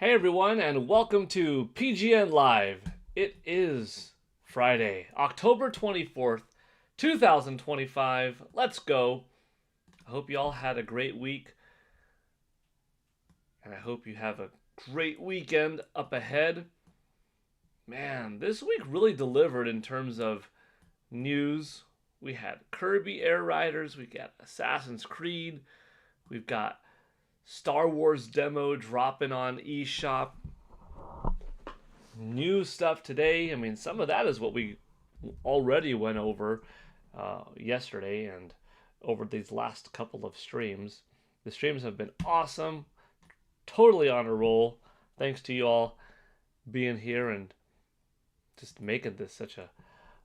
Hey everyone, and welcome to PGN Live. It is Friday, October 24th, 2025. Let's go. I hope you all had a great week, and I hope you have a great weekend up ahead. Man, this week really delivered in terms of news. We had Kirby Air Riders, we got Assassin's Creed, we've got Star Wars demo dropping on eShop. New stuff today. I mean, some of that is what we already went over yesterday and over these last couple of streams. The streams have been awesome, totally on a roll. Thanks to you all being here and just making this such a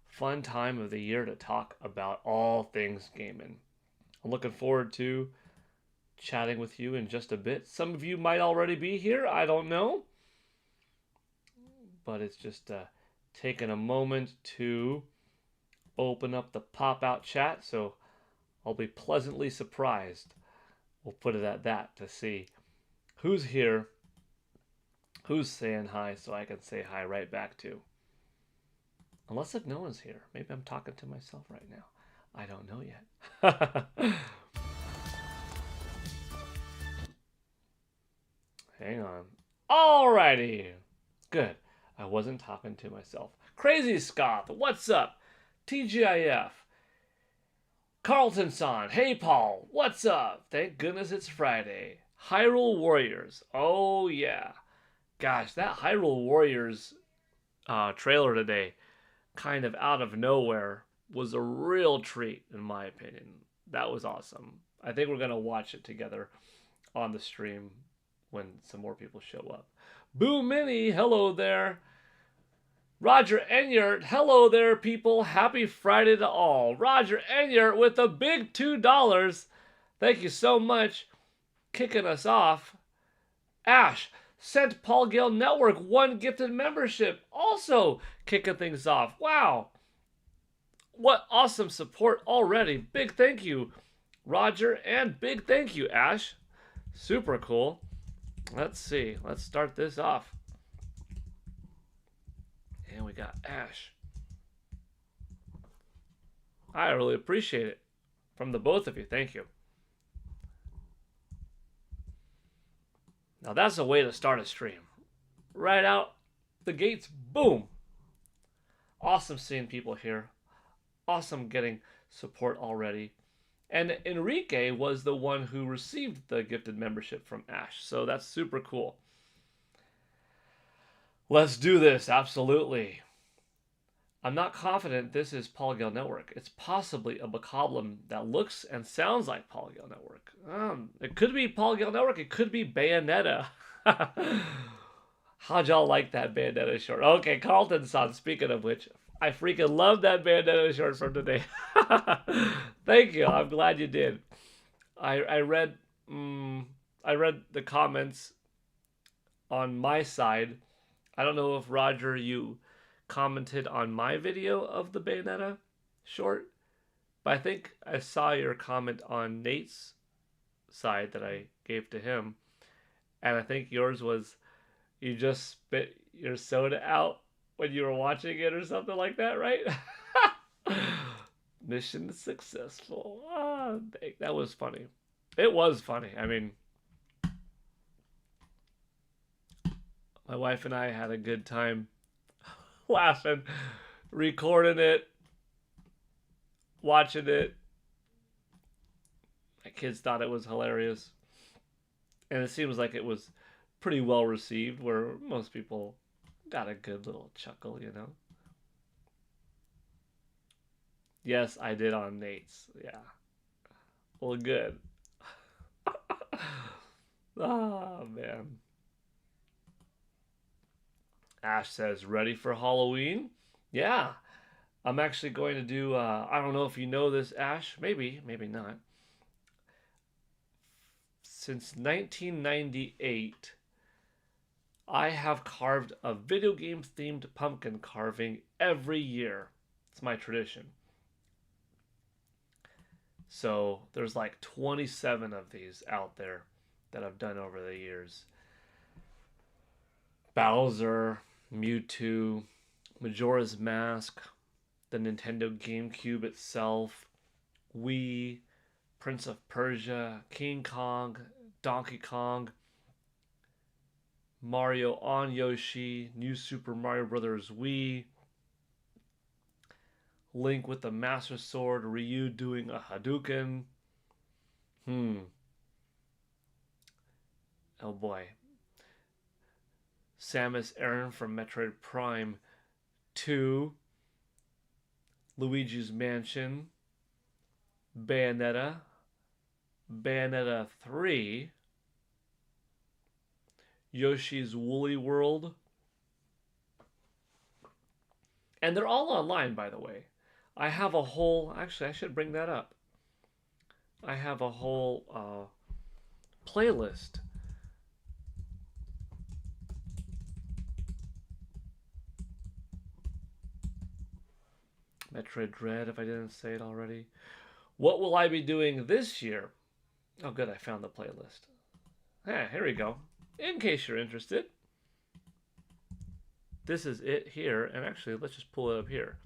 fun time of the year to talk about all things gaming. I'm looking forward to chatting with you in just a bit. Some of you might already be here, I don't know. But it's just taking a moment to open up the pop-out chat, so I'll be pleasantly surprised. We'll put it at that to see who's here, who's saying hi, so I can say hi right back to. Unless if no one's here. Maybe I'm talking to myself right now. I don't know yet. Hang on. Alrighty. Good. I wasn't talking to myself. Crazy Scott, what's up? TGIF. Carlton-san, hey Paul, what's up? Thank goodness it's Friday. Hyrule Warriors, oh yeah. Gosh, that Hyrule Warriors trailer today, kind of out of nowhere, was a real treat in my opinion. That was awesome. I think we're going to watch it together on the stream when some more people show up. Boo Mini, hello there. Roger Enyart, hello there, people. Happy Friday to all. Roger Enyart with a big $2. Thank you so much. Kicking us off. Ash sent Paul Gale Network one gifted membership. Also kicking things off. Wow. What awesome support already. Big thank you, Roger, and big thank you, Ash. Super cool. Let's see. Let's start this off. And we got Ash. I really appreciate it. From the both of you. Thank you. Now that's a way to start a stream. Right out the gates. Boom. Awesome seeing people here. Awesome getting support already. And Enrique was the one who received the gifted membership from Ash. So that's super cool. Let's do this, absolutely. I'm not confident this is Paul Gale Network. It's possibly a Bokoblin that looks and sounds like Paul Gale Network. It could be Paul Gale Network. It could be Bayonetta. How'd y'all like that Bayonetta short? Okay, Carlton-san, speaking of which, I freaking love that Bayonetta short from today. Thank you. I'm glad you did. I read the comments on my side. I don't know if Roger, you commented on my video of the Bayonetta short, but I think I saw your comment on Nate's side that I gave to him, and I think yours was you just spit your soda out when you were watching it or something like that, right? Mission successful. That was funny. It was funny. I mean, my wife and I had a good time laughing, recording it, watching it. My kids thought it was hilarious. And it seems like it was pretty well received, where most people got a good little chuckle, you know? Yes, I did on Nate's. Yeah. Well, good. Oh, man. Ash says, ready for Halloween? Yeah. I'm actually going to do, I don't know if you know this, Ash. Maybe, maybe not. Since 1998, I have carved a video game themed pumpkin carving every year. It's my tradition. So there's like 27 of these out there that I've done over the years. Bowser, Mewtwo, Majora's Mask, the Nintendo GameCube itself, Wii, Prince of Persia, King Kong, Donkey Kong, Mario on Yoshi, New Super Mario Bros. Wii, Link with the Master Sword, Ryu doing a Hadouken. Oh boy. Samus Aran from Metroid Prime 2, Luigi's Mansion, Bayonetta, Bayonetta 3, Yoshi's Woolly World. And they're all online, by the way. I have a whole... Actually, I should bring that up. I have a whole playlist. Metroid Dread, if I didn't say it already. What will I be doing this year? Oh, good, I found the playlist. Here we go. In case you're interested. This is it here. And actually, let's just pull it up here.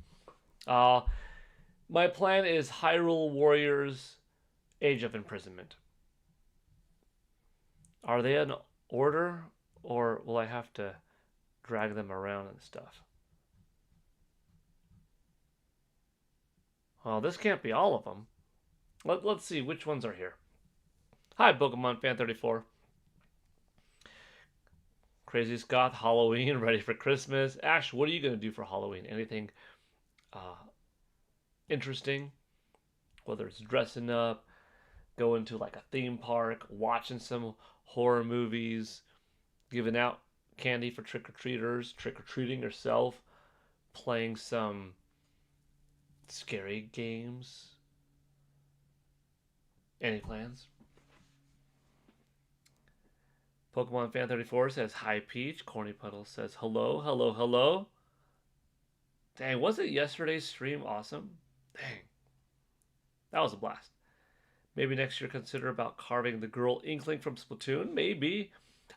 My plan is Hyrule Warriors Age of Imprisonment. Are they in order? Or will I have to drag them around and stuff? Well, this can't be all of them. Let's see which ones are here. Hi, Pokemon Fan 34. Crazy Scott, Halloween, ready for Christmas. Ash, what are you going to do for Halloween? Anything interesting? Whether it's dressing up, going to like a theme park, watching some horror movies, giving out candy for trick-or-treaters, trick-or-treating yourself, playing some scary games. Any plans? Pokemon Fan 34 says hi Peach. Corny Puddle says hello, hello, hello. Dang, wasn't yesterday's stream awesome? Dang. That was a blast. Maybe next year consider about carving the girl Inkling from Splatoon. Maybe.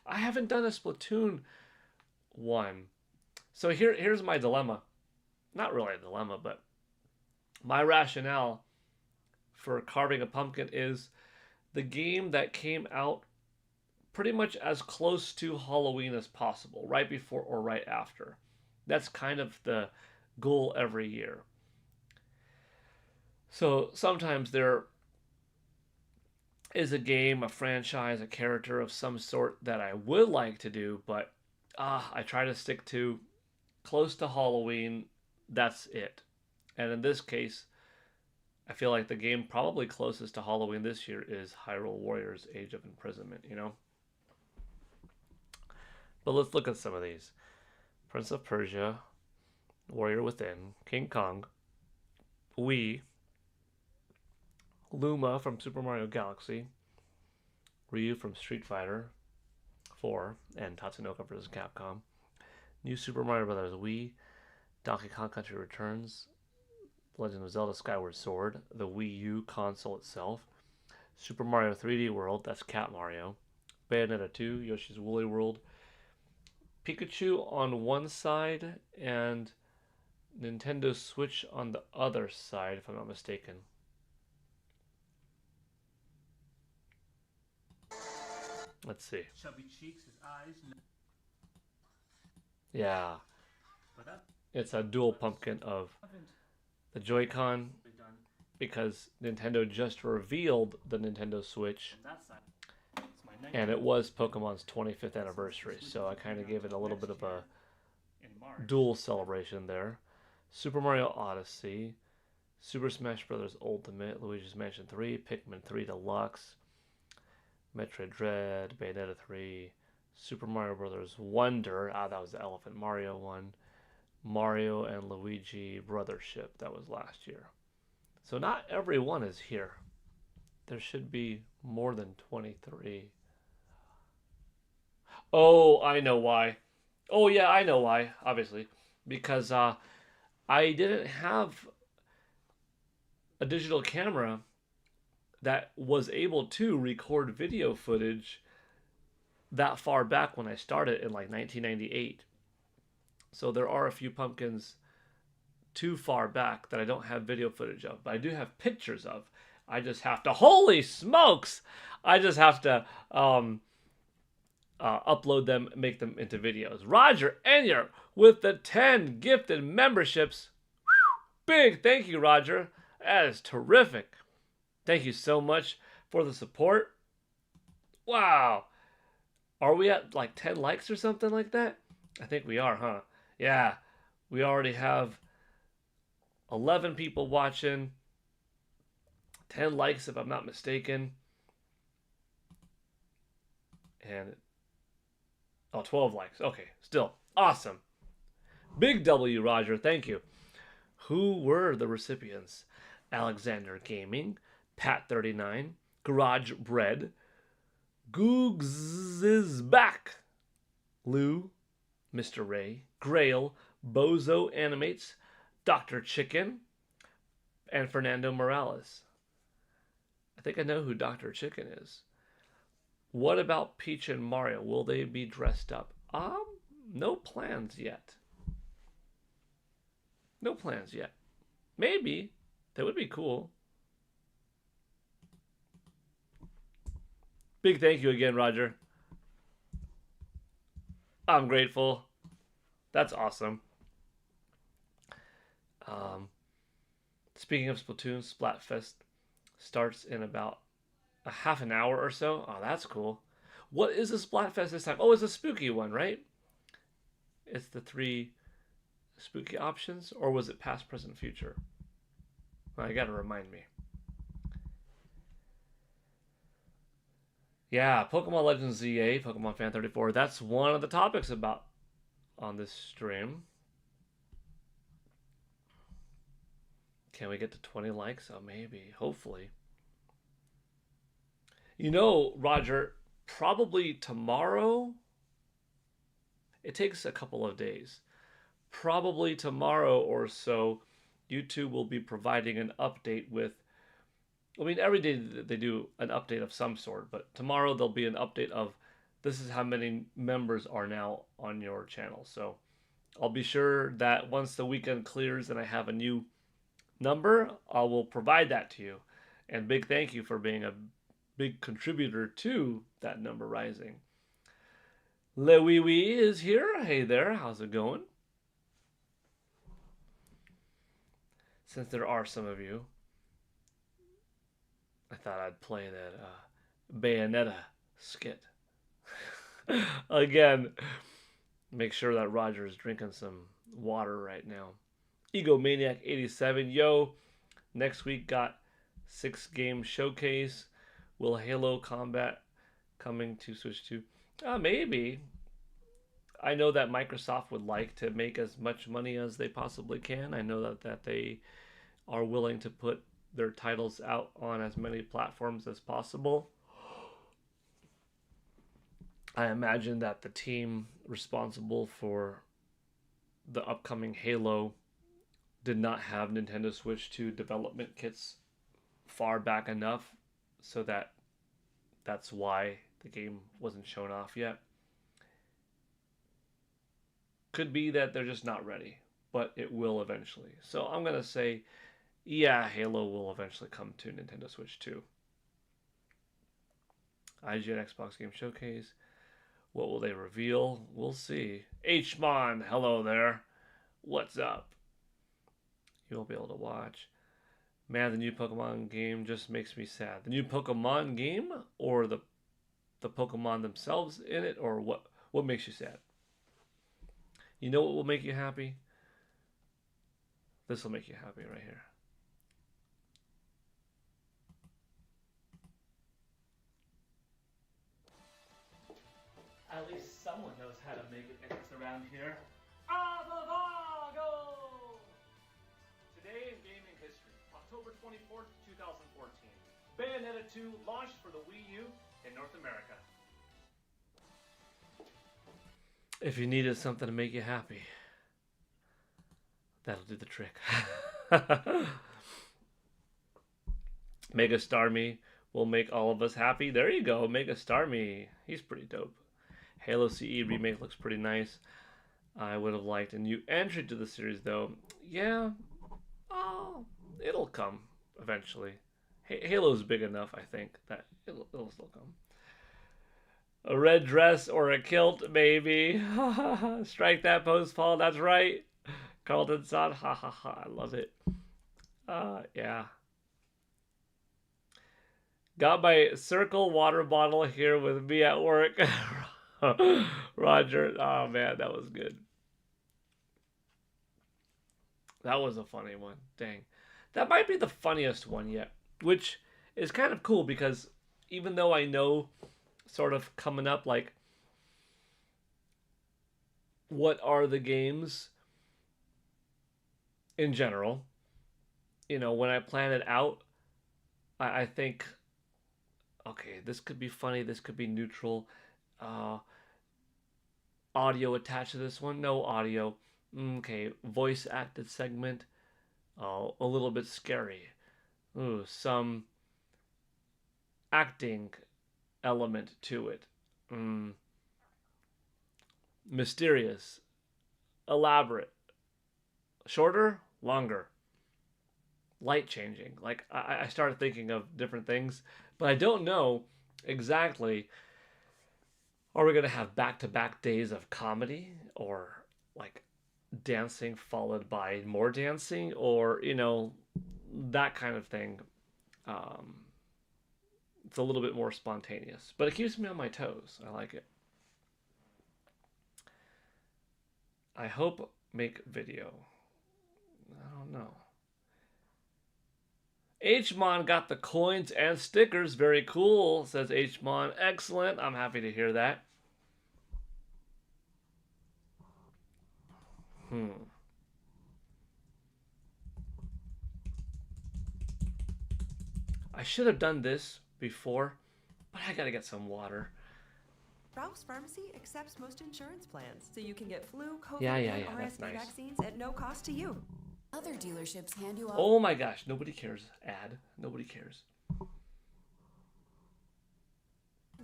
I haven't done a Splatoon one. So here's my dilemma. Not really a dilemma, but my rationale for carving a pumpkin is the game that came out pretty much as close to Halloween as possible, right before or right after. That's kind of the goal every year. So sometimes there is a game, a franchise, a character of some sort that I would like to do, but I try to stick to close to Halloween. That's it. And in this case, I feel like the game probably closest to Halloween this year is Hyrule Warriors Age of Imprisonment, you know? But let's look at some of these. Prince of Persia, Warrior Within, King Kong, Wii, Luma from Super Mario Galaxy, Ryu from Street Fighter 4 and Tatsunoko vs. Capcom, New Super Mario Bros. Wii, Donkey Kong Country Returns, Legend of Zelda Skyward Sword, the Wii U console itself, Super Mario 3D World, that's Cat Mario, Bayonetta 2, Yoshi's Woolly World, Pikachu on one side and Nintendo Switch on the other side, if I'm not mistaken. Let's see. Chubby cheeks, his eyes. Yeah. It's a dual pumpkin of the Joy-Con because Nintendo just revealed the Nintendo Switch and it was Pokemon's 25th anniversary, so I kind of gave it a little bit of a dual celebration there. Super Mario Odyssey, Super Smash Bros. Ultimate, Luigi's Mansion 3, Pikmin 3 Deluxe, Metroid Dread, Bayonetta 3, Super Mario Bros. Wonder, that was the Elephant Mario one, Mario and Luigi Brothership, that was last year. So not every one is here. There should be more than 23. Oh, I know why. Oh yeah, I know why, obviously. Because I didn't have a digital camera that was able to record video footage that far back when I started in like 1998. So there are a few pumpkins too far back that I don't have video footage of, but I do have pictures of. I just have to, holy smokes! I just have to upload them, make them into videos. Roger Enyer with the 10 gifted memberships. Big thank you, Roger. That is terrific. Thank you so much for the support. Wow. Are we at like 10 likes or something like that? I think we are, huh? Yeah. We already have 11 people watching. 10 likes if I'm not mistaken. And 12 likes. Okay, still awesome. Big W, Roger. Thank you. Who were the recipients? Alexander Gaming, Pat39, Garage Bread, Googs is back, Lou, Mr. Ray, Grail, Bozo Animates, Dr. Chicken, and Fernando Morales. I think I know who Dr. Chicken is. What about Peach and Mario? Will they be dressed up? No plans yet. No plans yet. Maybe. That would be cool. Big thank you again, Roger. I'm grateful. That's awesome. Speaking of Splatoon, Splatfest starts in about a half an hour or so. Oh, that's cool. What is the Splatfest this time? Oh, it's a spooky one, right? It's the 3 spooky options, or was it past, present, future? Well, you gotta remind me. Yeah, Pokemon Legends ZA, Pokemon Fan 34. That's one of the topics about on this stream. Can we get to 20 likes? Oh, maybe. Hopefully. You know, Roger, probably tomorrow. It takes a couple of days. Probably tomorrow or so, YouTube will be providing an update with. I mean, every day they do an update of some sort, but tomorrow there'll be an update of this is how many members are now on your channel. So I'll be sure that once the weekend clears and I have a new number, I will provide that to you. And big thank you for being a big contributor to that number rising. Le Wee Wee is here. Hey there, how's it going? Since there are some of you, I thought I'd play that Bayonetta skit. Again, make sure that Roger is drinking some water right now. Egomaniac87, yo, next week got 6-game showcase. Will Halo Combat coming to Switch 2? Maybe. I know that Microsoft would like to make as much money as they possibly can. I know that they are willing to put their titles out on as many platforms as possible. I imagine that the team responsible for the upcoming Halo did not have Nintendo Switch 2 development kits far back enough so that's why the game wasn't shown off yet. Could be that they're just not ready, but it will eventually. So I'm going to say, yeah, Halo will eventually come to Nintendo Switch 2. IGN Xbox Game Showcase. What will they reveal? We'll see. Hmon, hello there. What's up? You won't be able to watch. Man, the new Pokemon game just makes me sad. The new Pokemon game, or the Pokemon themselves in it, or what makes you sad? You know what will make you happy? This will make you happy right here. At least someone knows how to make it dance around here. Avago! Today in gaming history, October 24th, 2014. Bayonetta 2 launched for the Wii U in North America. If you needed something to make you happy, that'll do the trick. Mega Starmie will make all of us happy. There you go, Mega Starmie. He's pretty dope. Halo CE remake looks pretty nice. I would have liked a new entry to the series, though. Yeah, oh, it'll come eventually. Halo's big enough, I think, that it'll still come. A red dress or a kilt, maybe. Strike that pose, Paul. That's right. Carlton Son. Ha ha ha. I love it. Yeah. Got my Circle water bottle here with me at work. Roger. Oh man, that was good. That was a funny one. Dang. That might be the funniest one yet. Which is kind of cool because even though I know sort of coming up like what are the games in general, when I plan it out, I think, okay, this could be funny, this could be neutral. Audio attached to this one? No audio. Okay, voice acted segment. Oh, a little bit scary. Ooh, some acting element to it. Mysterious, elaborate, shorter, longer, light changing. Like I started thinking of different things, but I don't know exactly. Are we gonna have back-to-back days of comedy, or like dancing followed by more dancing, or that kind of thing? Um, it's a little bit more spontaneous, but it keeps me on my toes. I like it. I hope make video. I don't know. Hmon got the coins and stickers. Very cool, says Hmon. Excellent. I'm happy to hear that. I should have done this before, but I gotta get some water. Ralph's Pharmacy accepts most insurance plans, so you can get flu, COVID, and RSV nice. vaccines at no cost to you. Other dealerships hand you out. Oh my gosh, nobody cares. Ad. Nobody cares.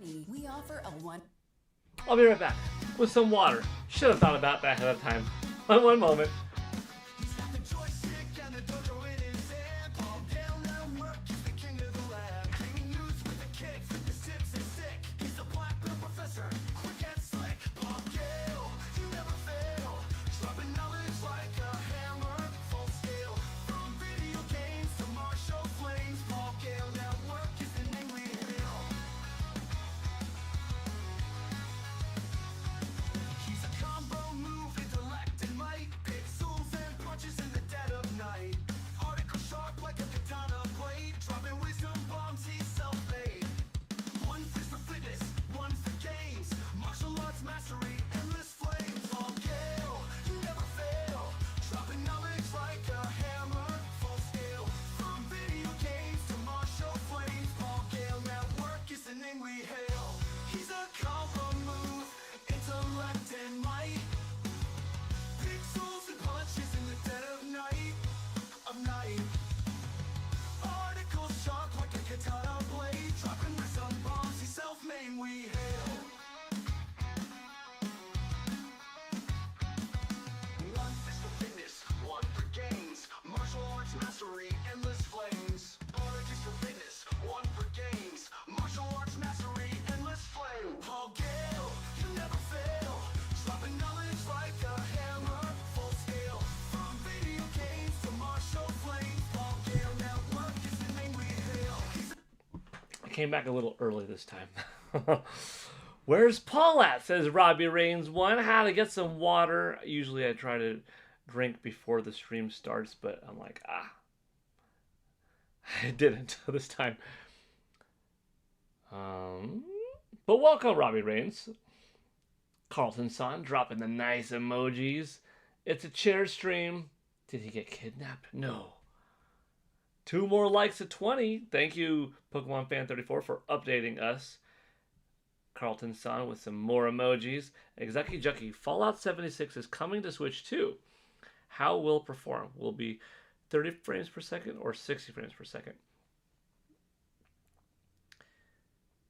We offer a one. I'll be right back with some water. Should have thought about that ahead of time. One moment. Came back a little early this time. Where's Paul at? Says Robbie Rains 1. How to get some water. Usually I try to drink before the stream starts, but I'm like, I didn't this time. But welcome, Robbie Rains. Carlton Son dropping the nice emojis. It's a chair stream. Did he get kidnapped? No. 2 more likes at 20. Thank you, Pokemon Fan 34, for updating us. Carlton Son with some more emojis. Exucky Jucky, Fallout 76 is coming to Switch 2. How will perform? Will be 30 frames per second or 60 frames per second?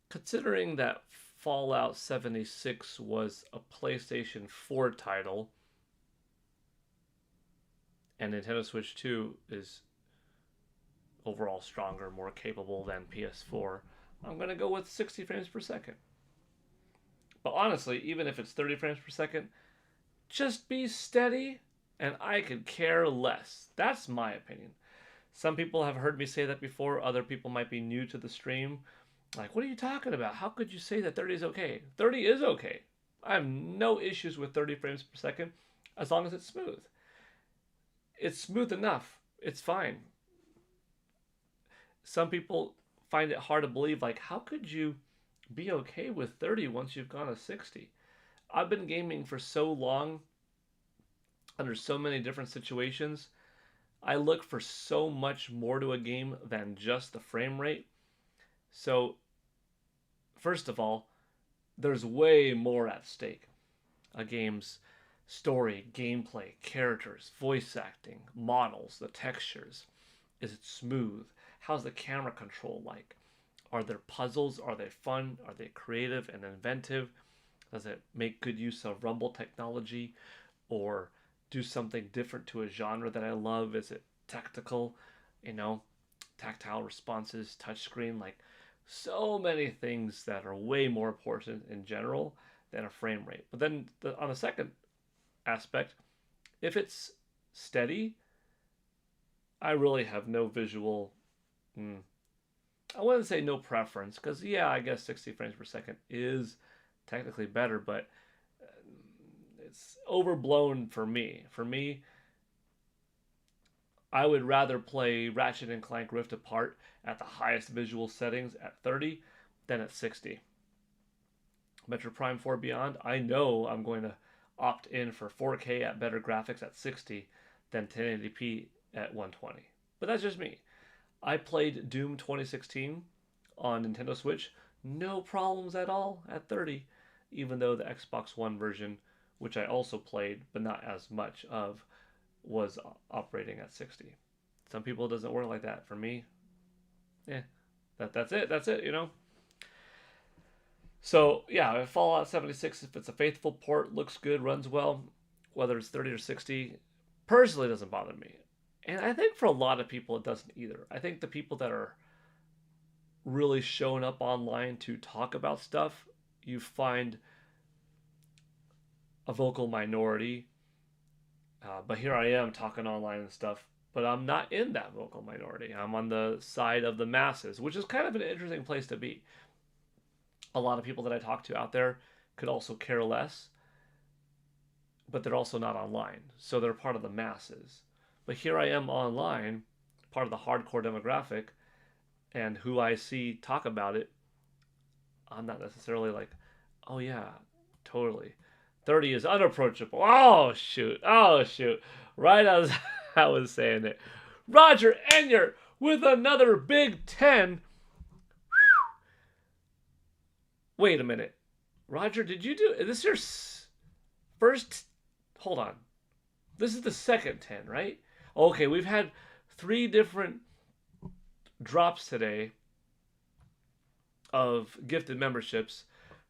Considering that Fallout 76 was a PlayStation 4 title, and Nintendo Switch 2 is overall stronger, more capable than PS4, I'm going to go with 60 frames per second. But honestly, even if it's 30 frames per second, just be steady and I could care less. That's my opinion. Some people have heard me say that before. Other people might be new to the stream. Like, what are you talking about? How could you say that 30 is okay? 30 is okay. I have no issues with 30 frames per second as long as it's smooth. It's smooth enough. It's fine. Some people find it hard to believe, like, how could you be okay with 30 once you've gone to 60? I've been gaming for so long, under so many different situations. I look for so much more to a game than just the frame rate. So, first of all, there's way more at stake. A game's story, gameplay, characters, voice acting, models, the textures. Is it smooth? How's the camera control like? Are there puzzles? Are they fun? Are they creative and inventive? Does it make good use of rumble technology or do something different to a genre that I love? Is it tactical? Tactile responses, touchscreen, like so many things that are way more important in general than a frame rate. But then on the second aspect, if it's steady, I really have no visual, I wouldn't say no preference, because yeah, I guess 60 frames per second is technically better, but it's overblown for me. For me, I would rather play Ratchet and Clank Rift Apart at the highest visual settings at 30 than at 60. Metro Prime 4 Beyond, I know I'm going to opt in for 4K at better graphics at 60 than 1080p at 120. But that's just me. I played Doom 2016 on Nintendo Switch, no problems at all at 30, even though the Xbox One version, which I also played but not as much of, was operating at 60. Some people it doesn't work like that. For me, that's it. So yeah, Fallout 76, if it's a faithful port, looks good, runs well, whether it's 30 or 60, personally doesn't bother me. And I think for a lot of people it doesn't either. I think the people that are really showing up online to talk about stuff, you find a vocal minority. But here I am talking online and stuff, but I'm not in that vocal minority. I'm on the side of the masses, which is kind of an interesting place to be. A lot of people that I talk to out there could also care less, but they're also not online, so they're part of the masses. But here I am online, part of the hardcore demographic, and who I see talk about it, I'm not necessarily like, oh yeah, totally. 30 is unapproachable. Oh shoot. Right as I was saying it. Roger Enyer with another Big 10. Wait a minute. Roger, did you do... Is this your first... Hold on. This is the second 10, right? Okay, we've had 3 different drops today of gifted memberships.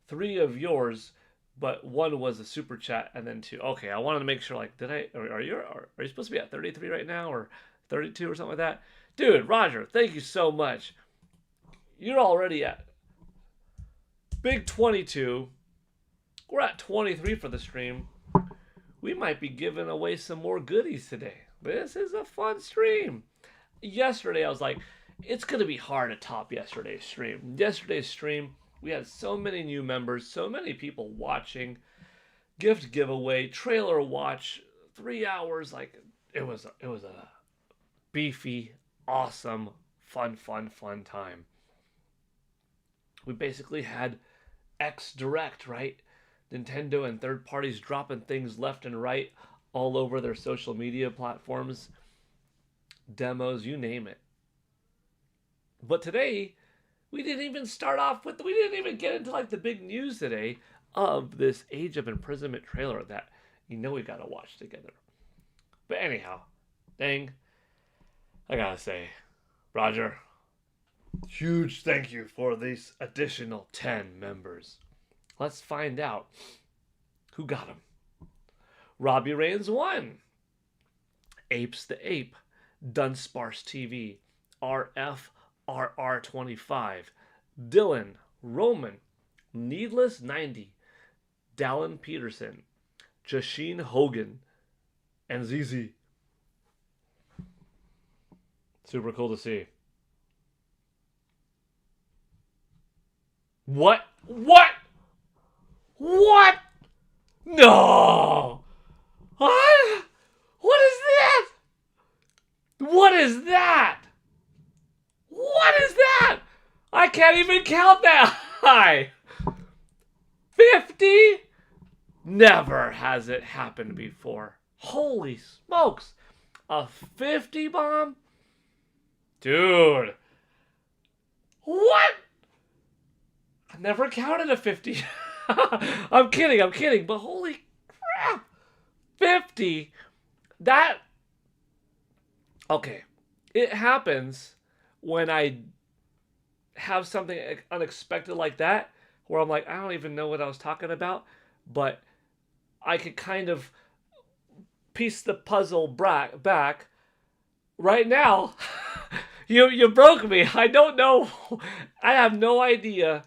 3 of yours, but 1 was a super chat, and then 2. Okay, I wanted to make sure, like, are you supposed to be at 33 right now, or 32 or something like that? Dude, Roger, thank you so much. You're already at Big 22. We're at 23 for the stream. We might be giving away some more goodies today. This is a fun stream. Yesterday, I was like, it's going to be hard to top yesterday's stream. Yesterday's stream, we had so many new members, so many people watching, gift giveaway, trailer watch, 3 hours. Like, it was a beefy, awesome, fun time. We basically had X Direct, right? Nintendo and third parties dropping things left and right all over their social media platforms, demos, you name it. But today, we didn't even get into like the big news today of this Age of Imprisonment trailer that we gotta watch together. But anyhow, dang, I gotta say, Roger, huge thank you for these additional 10 members. Let's find out who got him. Robbie Reigns won. Apes the Ape, Dunsparce TV, RFRR25, Dylan, Roman, Needless 90, Dallin Peterson, Jasheen Hogan, and ZZ. Super cool to see. What? What? What? No! What? What is that? What is that? What is that? I can't even count that high. 50? Never has it happened before. Holy smokes. A 50 bomb? Dude. What? I never counted a 50. I'm kidding. But holy crap. 50? That... Okay. It happens when I have something unexpected like that, where I'm like, I don't even know what I was talking about, but I could kind of piece the puzzle back. Right now, you broke me. I don't know. I have no idea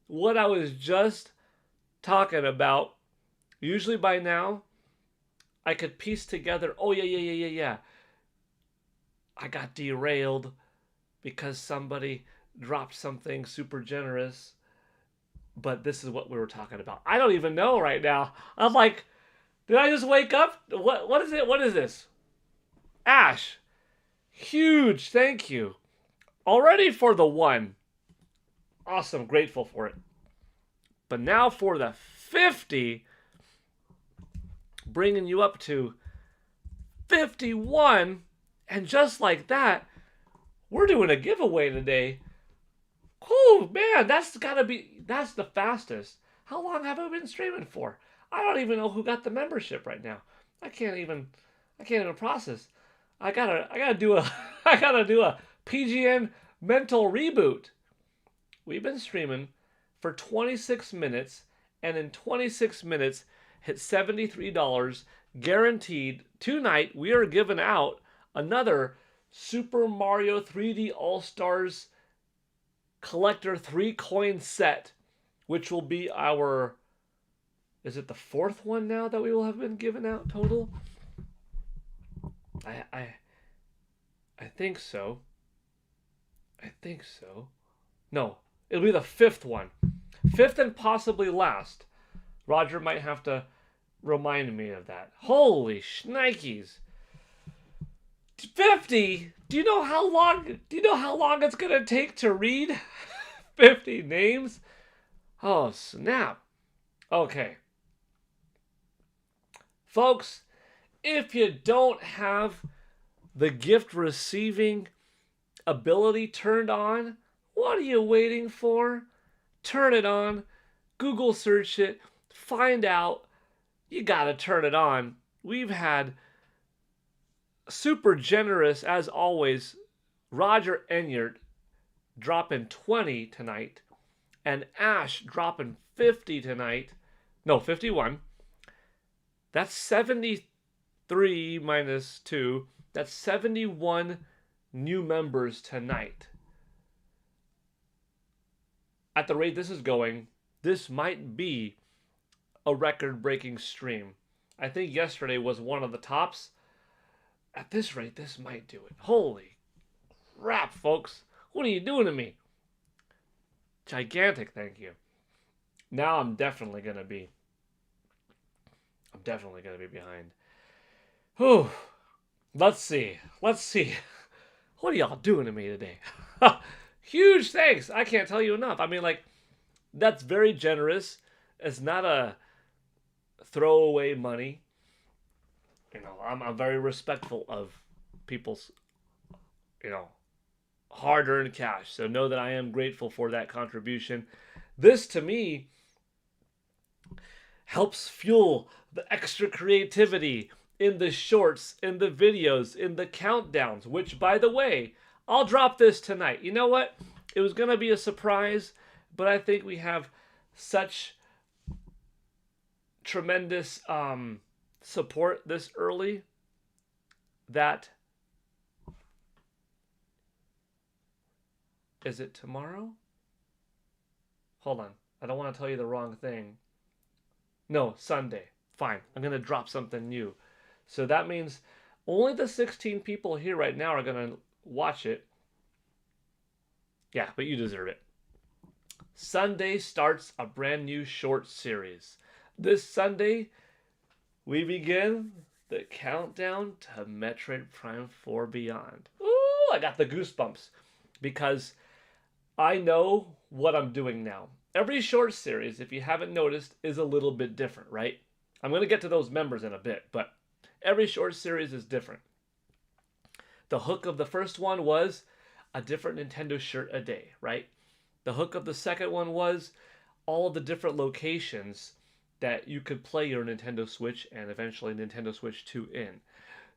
what I was just talking about. Usually by now, I could piece together, oh yeah. I got derailed because somebody dropped something super generous. But this is what we were talking about. I don't even know right now. I'm like, did I just wake up? What is it? What is this? Ash. Huge thank you. Already for the 1. Awesome. Grateful for it. But now for the 50. Bringing you up to 51. And just like that, we're doing a giveaway today. Oh man, that's the fastest. How long have I been streaming for? I don't even know who got the membership right now. I can't even process. I gotta do a PGN mental reboot. We've been streaming for 26 minutes, and in 26 minutes hit $73 guaranteed. Tonight we are giving out another Super Mario 3D All-Stars Collector 3-coin set, which will be our... Is it the 4th one now that we will have been given out total? I think so. No, it'll be the 5th one. 5th and possibly last. Roger might have to remind me of that. Holy shnikes. 50? Do you know how long it's gonna take to read 50 names? Oh, snap. Okay. Folks, if you don't have the gift receiving ability turned on, what are you waiting for? Turn it on. Google search it. Find out. You gotta turn it on. We've had super generous, as always, Roger Enyart dropping 20 tonight, and Ash dropping 50 tonight. No, 51. That's 73 minus 2. That's 71 new members tonight. At the rate this is going, this might be a record-breaking stream. I think yesterday was one of the tops. At this rate, this might do it. Holy crap, folks. What are you doing to me? Gigantic thank you. Now I'm definitely going to be behind. Whew. Let's see. What are y'all doing to me today? Huge thanks. I can't tell you enough. I mean, like, that's very generous. It's not a throwaway money. You know, I'm very respectful of people's, hard-earned cash. So know that I am grateful for that contribution. This, to me, helps fuel the extra creativity in the shorts, in the videos, in the countdowns, which, by the way, I'll drop this tonight. You know what? It was going to be a surprise, but I think we have such tremendous support this early that is it tomorrow? Hold on. I don't want to tell you the wrong thing. No, Sunday. Fine. I'm going to drop something new. So that means only the 16 people here right now are going to watch it. Yeah, but you deserve it. Sunday starts a brand new short series. This Sunday, we begin the countdown to Metroid Prime 4 Beyond. Ooh, I got the goosebumps because I know what I'm doing now. Every short series, if you haven't noticed, is a little bit different, right? I'm going to get to those members in a bit, but every short series is different. The hook of the first one was a different Nintendo shirt a day, right? The hook of the second one was all the different locations that you could play your Nintendo Switch and eventually Nintendo Switch 2 in.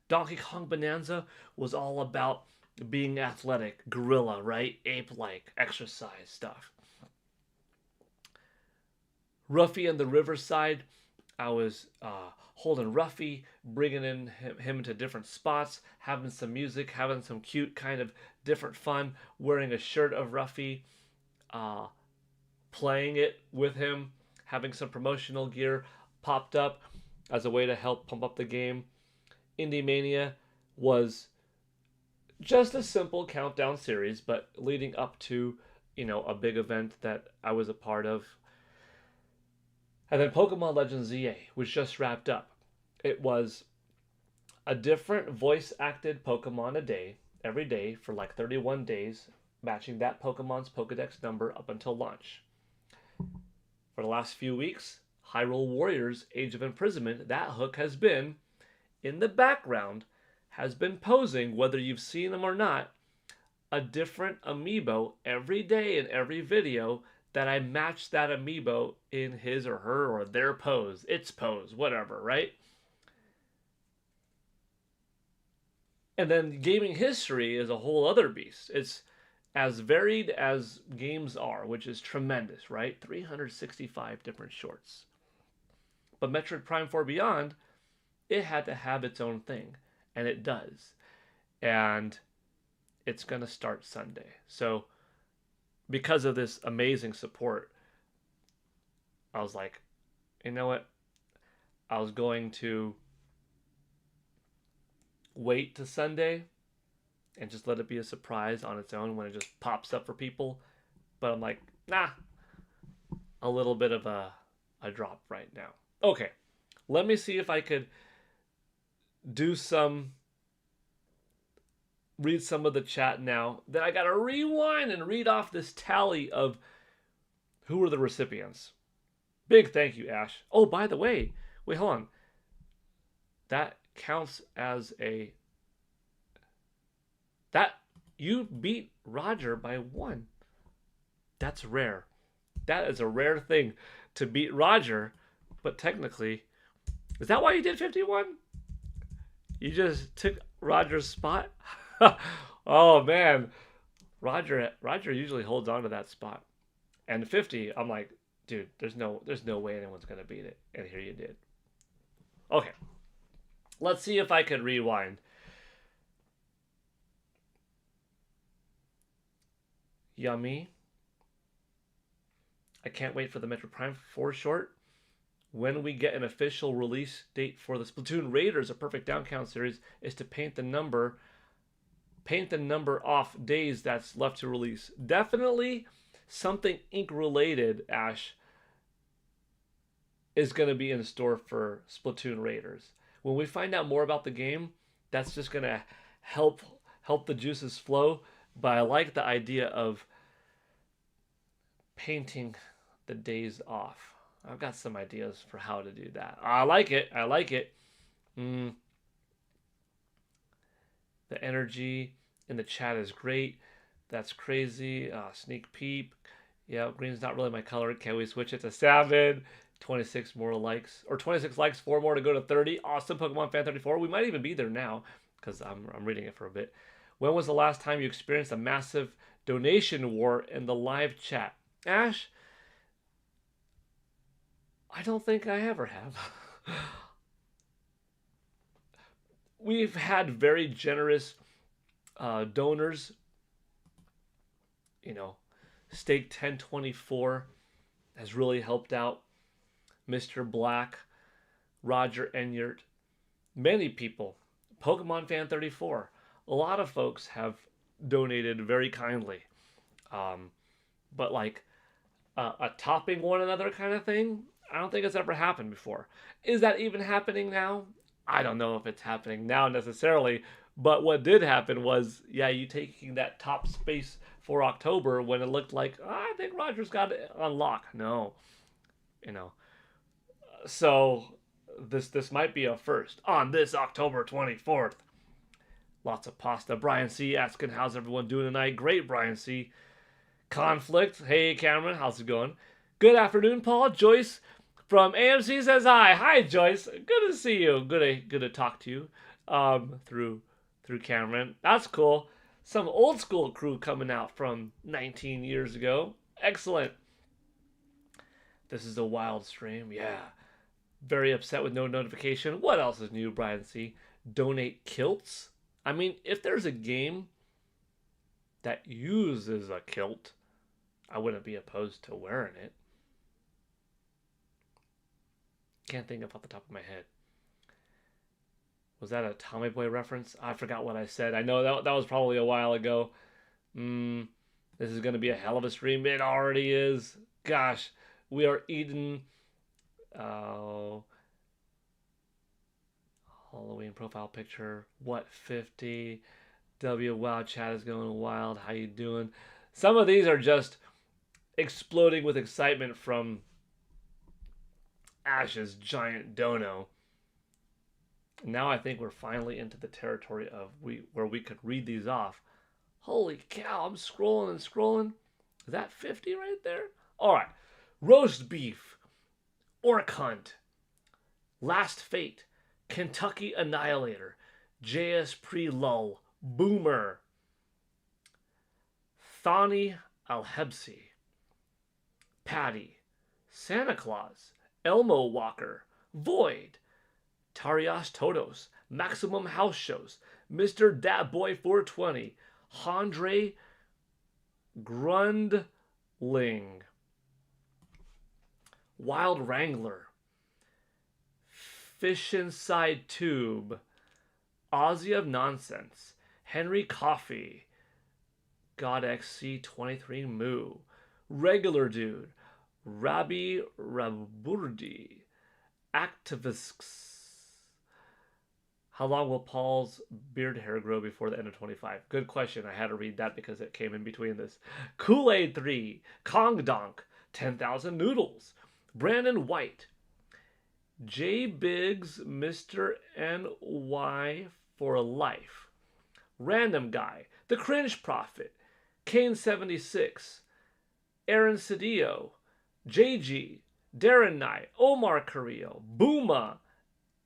Donkey Kong Bonanza was all about being athletic, gorilla, right? Ape-like, exercise stuff. Ruffy and the Riverside, I was holding Ruffy, bringing in him into different spots, having some music, having some cute kind of different fun, wearing a shirt of Ruffy, playing it with him, having some promotional gear popped up as a way to help pump up the game. Indie Mania was just a simple countdown series, but leading up to, a big event that I was a part of. And then Pokemon Legends ZA was just wrapped up. It was a different voice-acted Pokemon a day, every day for like 31 days, matching that Pokemon's Pokedex number up until launch. For the last few weeks, Hyrule Warriors Age of Imprisonment, that hook has been, in the background, has been posing, whether you've seen them or not, a different amiibo every day in every video that I match that amiibo in his or her or their pose, its pose, whatever, right? And then gaming history is a whole other beast. It's as varied as games are, which is tremendous, right? 365 different shorts. But Metroid Prime 4 Beyond, it had to have its own thing, and it does. And it's going to start Sunday. So because of this amazing support, I was like, you know what? I was going to wait to Sunday and just let it be a surprise on its own when it just pops up for people. But I'm like, nah, a little bit of a drop right now. Okay, let me see if I could read some of the chat now. Then I gotta rewind and read off this tally of who were the recipients. Big thank you, Ash. Oh, by the way, wait, hold on. That counts as that you beat Roger by 1. That's rare. That is a rare thing to beat Roger, but technically, is that why you did 51? You just took Roger's spot? Oh man, Roger usually holds on to that spot. And 50, I'm like, dude, there's no way anyone's gonna beat it. And here you did. Okay, let's see if I can rewind. Yummy. I can't wait for the Metroid Prime 4 short. When we get an official release date for the Splatoon Raiders, a perfect down count series, is to paint the number off days that's left to release. Definitely something ink related, Ash, is going to be in store for Splatoon Raiders. When we find out more about the game, that's just going to help the juices flow. But I like the idea of painting the days off. I've got some ideas for how to do that. I like it. The energy in the chat is great. That's crazy. Sneak peep. Yeah, green's not really my color. Can we switch it to salmon? 26 more likes. Or 26 likes, 4 more to go to 30. Awesome, Pokemon Fan 34. We might even be there now because I'm reading it for a bit. When was the last time you experienced a massive donation war in the live chat? Ash, I don't think I ever have. We've had very generous donors. You know, Stake 1024 has really helped out. Mr. Black, Roger Enyart, many people. Pokemon Fan 34. A lot of folks have donated very kindly. But like a topping one another kind of thing, I don't think it's ever happened before. Is that even happening now? I don't know if it's happening now necessarily, but what did happen was, yeah, you taking that top space for October when it looked like, oh, I think Roger's got it on lock. No, you know. So this might be a first on this October 24th. Lots of pasta. Brian C. asking, how's everyone doing tonight? Great, Brian C. Conflict. Hey, Cameron, how's it going? Good afternoon, Paul. Joyce from AMC says hi. Hi, Joyce. Good to see you. Good to talk to you through Cameron. That's cool. Some old school crew coming out from 19 years ago. Excellent. This is a wild stream. Yeah. Very upset with no notification. What else is new, Brian C? Donate kilts? I mean, if there's a game that uses a kilt, I wouldn't be opposed to wearing it. Can't think of off the top of my head. Was that a Tommy Boy reference? I forgot what I said. I know that was probably a while ago. This is going to be a hell of a stream. It already is. Gosh, we are eating... Halloween profile picture. What 50? W. Wow, chat is going wild. How you doing? Some of these are just exploding with excitement from Ash's giant dono. Now I think we're finally into the territory of where we could read these off. Holy cow, I'm scrolling and scrolling. Is that 50 right there? All right. Roast beef. Orc Hunt. Last Fate. Kentucky Annihilator. JS Pre-Lull. Boomer. Thani Alhebsi. Patty. Santa Claus. Elmo Walker. Void. Tarias Todos. Maximum House Shows. Mr. Datboy 420. Hondre Grundling. Wild Wrangler. Fish Inside Tube. Ozzy of Nonsense. Henry Coffee. God XC23 Moo. Regular Dude. Rabbi Raburdi. Activists. How long will Paul's beard hair grow before the end of 25? Good question. I had to read that because it came in between this. Kool-Aid 3. Kong Donk. 10,000 Noodles. Brandon White. J. Biggs, Mr. NY for Life. Random Guy. The Cringe Prophet. Kane 76. Aaron Cedillo. JG. Darren Knight. Omar Carrillo. Booma.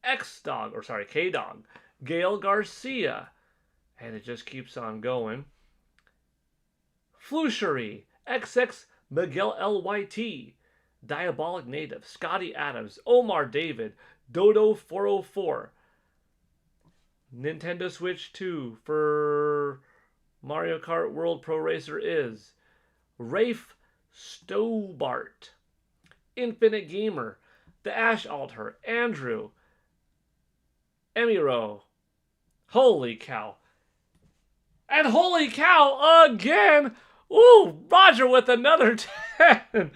K-Dog. Gale Garcia. And it just keeps on going. Flushery. XX Miguel LYT. Diabolic Native. Scotty Adams. Omar David. Dodo 404. Nintendo Switch 2 for Mario Kart World Pro Racer is Rafe Stobart. Infinite Gamer. The Ash Altar. Andrew. Emiro. Holy cow. And holy cow again. Ooh, Roger with another 10.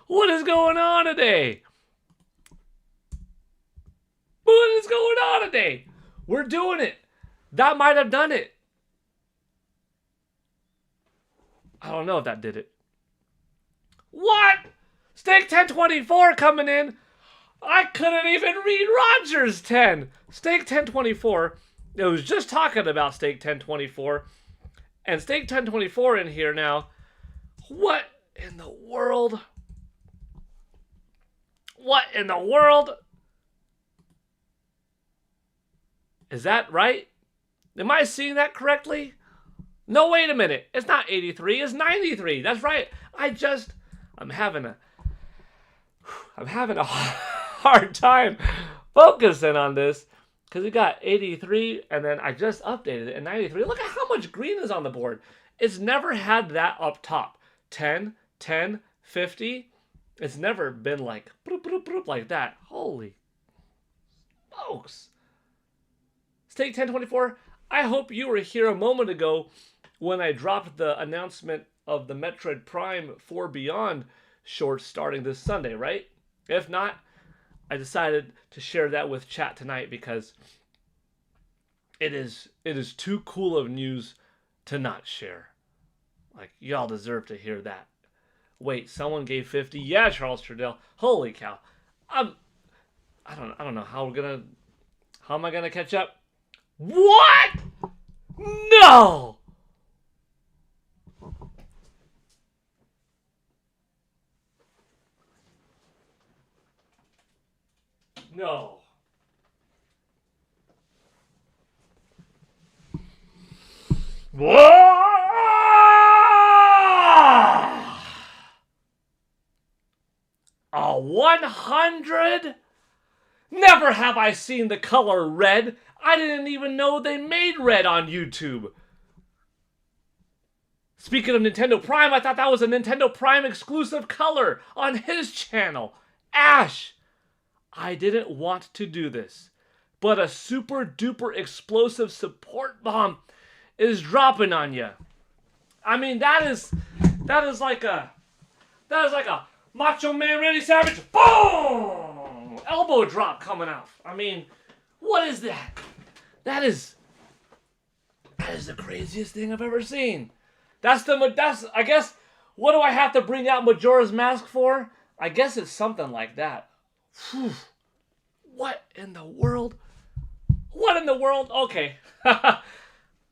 What is going on today? What is going on today? We're doing it. That might have done it. I don't know if that did it. What? Steak 1024 coming in. I couldn't even read Roger's 10. Steak 1024. It was just talking about Steak 1024. And Steak 1024 in here now. What in the world? What in the world? Is that right? Am I seeing that correctly? No, wait a minute. It's not 83. It's 93. That's right. I'm having a... I'm having a hard time focusing on this because we got 83 and then I just updated it at 93. Look at how much green is on the board. It's never had that up top. 10, 10, 50. It's never been like bloop, bloop, bloop, like that. Holy smokes. Stake 1024, I hope you were here a moment ago when I dropped the announcement of the Metroid Prime 4 Beyond shorts starting this Sunday, right? If not, I decided to share that with chat tonight because it is too cool of news to not share. Like, y'all deserve to hear that. Wait, someone gave 50? Yeah, Charles Trudell. Holy cow. I don't know how am I gonna catch up? What? No! No. A 100? Never have I seen the color red. I didn't even know they made red on YouTube. Speaking of Nintendo Prime, I thought that was a Nintendo Prime exclusive color on his channel. Ash. I didn't want to do this, but a super duper explosive support bomb is dropping on you. I mean, that is like a Macho Man Randy Savage, boom, elbow drop coming out. I mean, what is that? That is the craziest thing I've ever seen. That's I guess, what do I have to bring out Majora's Mask for? I guess it's something like that. Whew. What in the world? What in the world? Okay.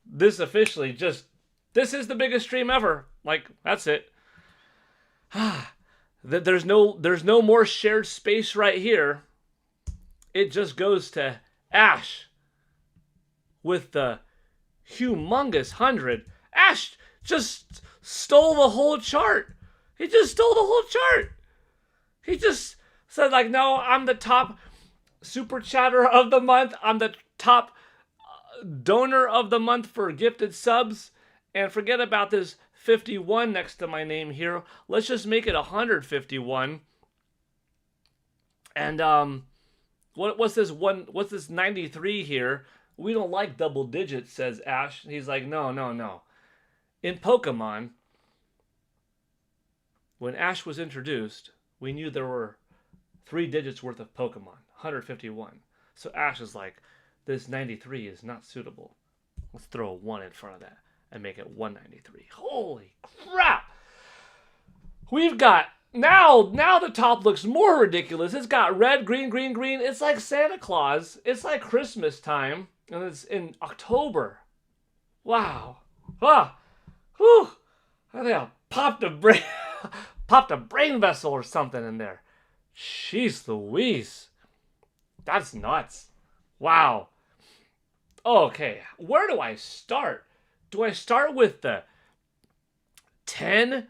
This is the biggest stream ever. Like, that's it. There's no more shared space right here. It just goes to Ash with the humongous 100. Ash just stole the whole chart. He just stole the whole chart. He just said, like, no, I'm the top super chatter of the month. I'm the top donor of the month for gifted subs. And forget about this 51 next to my name here. Let's just make it 151. And what's this 93 here? We don't like double digits, says Ash. He's like, no. In Pokemon, when Ash was introduced, we knew there were 3 digits worth of Pokemon, 151. So Ash is like, this 93 is not suitable. Let's throw a 1 in front of that and make it 193. Holy crap! We've got, now the top looks more ridiculous. It's got red, green, green, green. It's like Santa Claus. It's like Christmas time. And it's in October. Wow. Ah. Whew. I think I popped a brain vessel or something in there. Jeez Louise. That's nuts. Wow. Okay, where do I start? Do I start with the 10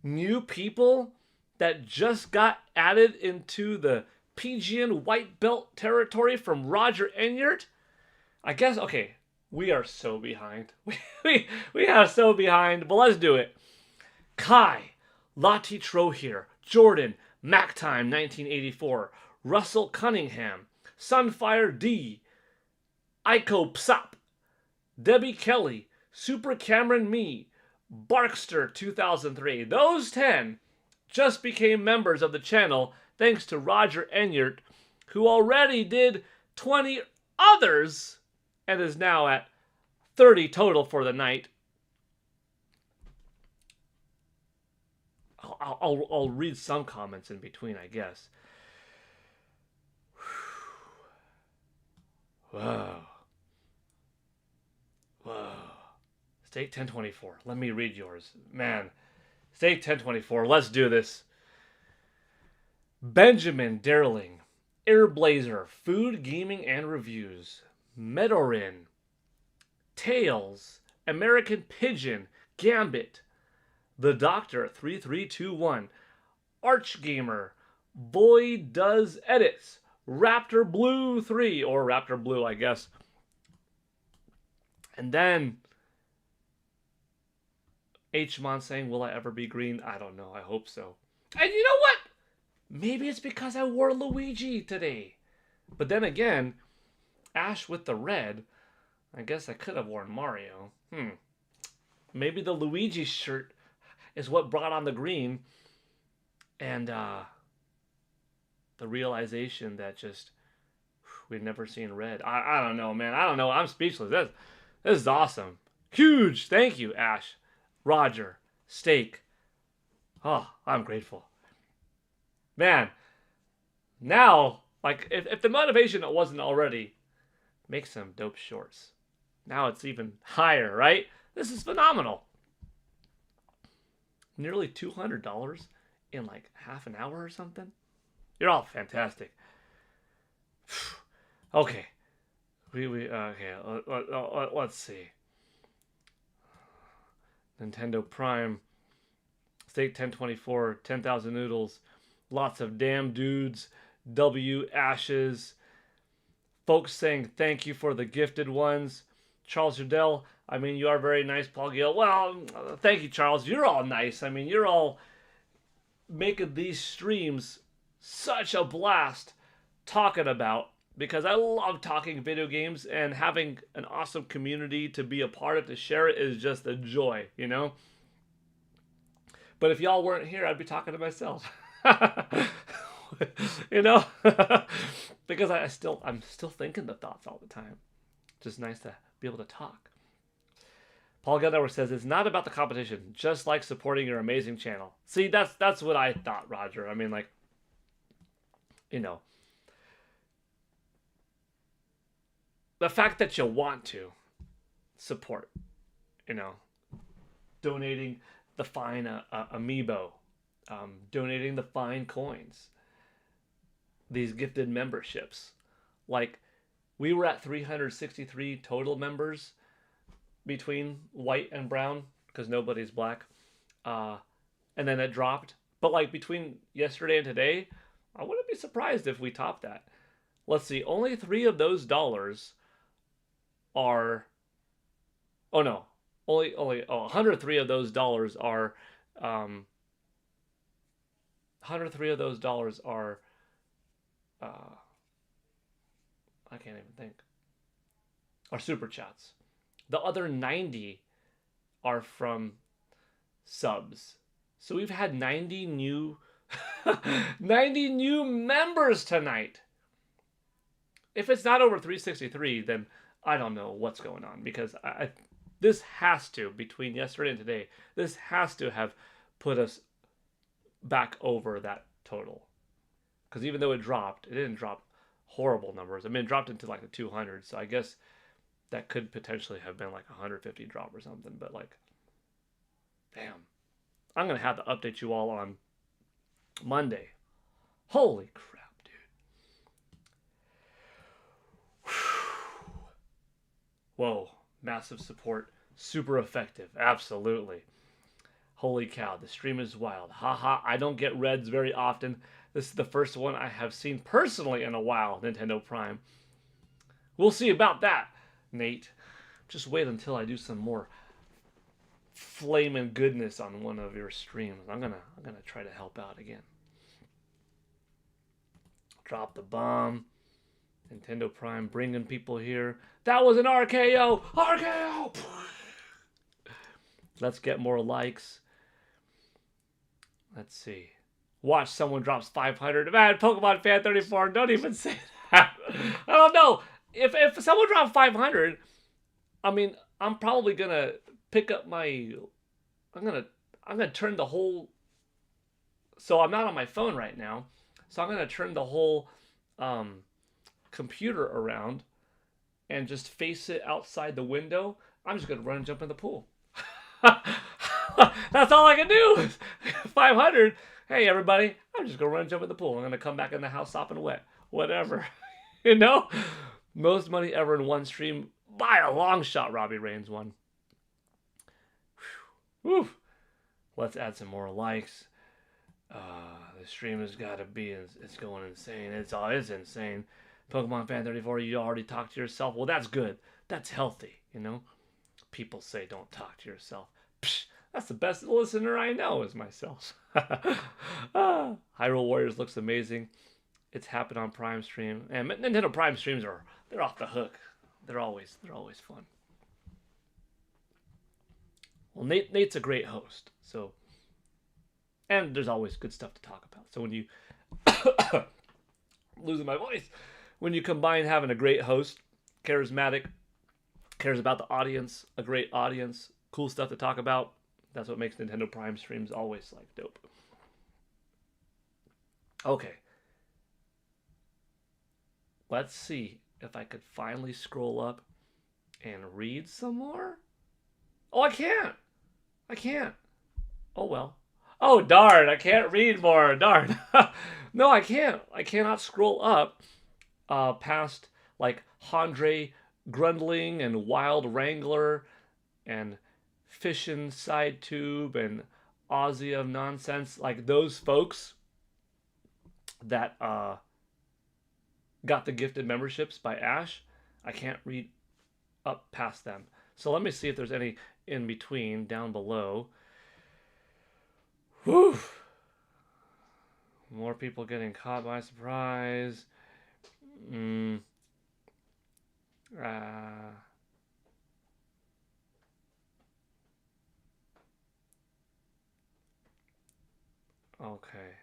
new people that just got added into the PGN white belt territory from Roger Enyart? I guess, okay, we are so behind. We are so behind, but let's do it. Kai, Lati Trohir, Jordan, MacTime 1984, Russell Cunningham, Sunfire D, Iko Psop, Debbie Kelly, Super Cameron Me, Barkster 2003. Those 10 just became members of the channel thanks to Roger Enyart, who already did 20 others and is now at 30 total for the night. I'll read some comments in between, I guess. Whoa. Stake 1024. Let me read yours. Man. Stake 1024. Let's do this. Benjamin Derling. Airblazer. Food, Gaming, and Reviews. Medorin. Tails. American Pigeon. Gambit. The Doctor 3321. Archgamer. Void does edits. Raptor Blue 3, or Raptor Blue, I guess. And then Hmon saying, will I ever be green? I don't know. I hope so. And you know what? Maybe it's because I wore Luigi today. But then again, Ash with the red, I guess I could have worn Mario. Maybe the Luigi shirt is what brought on the green. And the realization that just we've never seen red. I don't know, man. I don't know. I'm speechless. This is awesome. Huge. Thank you, Ash, Roger, Steak. Oh, I'm grateful. Man, now, like, if the motivation wasn't already, make some dope shorts. Now it's even higher, right? This is phenomenal. Nearly $200 in like half an hour or something. You're all fantastic. Okay. Okay. Let's see. Nintendo Prime. Steak 1024. 10,000 noodles. Lots of damn dudes. W Ashes. Folks saying thank you for the gifted ones. Charles Udell. I mean, you are very nice, Paul Gale. Well, thank you, Charles. You're all nice. I mean, you're all making these streams such a blast talking about, because I love talking video games, and having an awesome community to be a part of, to share it, is just a joy, you know? But if y'all weren't here, I'd be talking to myself. You know? Because I'm still thinking the thoughts all the time. Just nice to be able to talk. Paul Gundower says, it's not about the competition, just like supporting your amazing channel. See, that's what I thought, Roger. I mean, like, you know, the fact that you want to support, you know, donating the fine amiibo, donating the fine coins, these gifted memberships. Like, we were at 363 total members between white and brown, because nobody's black. And then it dropped. But like between yesterday and today, I wouldn't be surprised if we topped that. Let's see, only 3 of those dollars are... Oh no, only 103 of those dollars are... 103 of those dollars are... I can't even think. Are super chats. The other 90 are from subs. So we've had 90 new 90 new members tonight. If it's not over 363, then I don't know what's going on, because this has to, between yesterday and today, this has to have put us back over that total. Because even though it didn't drop horrible numbers. I mean, it dropped into like the 200, so I guess that could potentially have been like a 150 drop or something. But like, damn. I'm going to have to update you all on Monday. Holy crap, dude. Whoa. Massive support. Super effective. Absolutely. Holy cow. The stream is wild. Haha. I don't get reds very often. This is the first one I have seen personally in a while, Nintendo Prime. We'll see about that, Nate. Just wait until I do some more flaming goodness on one of your streams. I'm gonna try to help out again. Drop the bomb. Nintendo Prime bringing people here. That was an RKO! RKO! Let's get more likes. Let's see. Watch someone drops 500. Man, Pokemon Fan 34, don't even say that. I don't know. If someone dropped 500, I mean, I'm probably gonna pick up my... I'm gonna turn the whole... So I'm not on my phone right now. So I'm gonna turn the whole computer around and just face it outside the window. I'm just gonna run and jump in the pool. That's all I can do. 500. Hey, everybody, I'm just going to run and jump in the pool. I'm going to come back in the house sopping wet. Whatever. You know? Most money ever in one stream. By a long shot, Robbie Reigns won. Whew. Let's add some more likes. The stream has got to be, it's going insane. It's insane. Pokemon Fan 34, you already talked to yourself. Well, that's good. That's healthy, you know? People say don't talk to yourself. Psh, that's the best listener I know is myself. Hyrule Warriors looks amazing. It's happened on Prime Stream. And Nintendo Prime streams they're off the hook. They're always fun. Well, Nate's a great host, so and there's always good stuff to talk about. So when you losing my voice, when you combine having a great host, charismatic, cares about the audience, a great audience, cool stuff to talk about, that's what makes Nintendo Prime streams always like dope. Okay. Let's see if I could finally scroll up and read some more. Oh, I can't. Oh, well. Oh, darn. I can't read more. Darn. No, I can't. I cannot scroll up past like Hondre Grundling and Wild Wrangler and Fishin' Side Tube and Aussie of Nonsense. Like those folks that got the gifted memberships by Ash. I can't read up past them. So let me see if there's any in between down below. Whew. More people getting caught by surprise. Okay.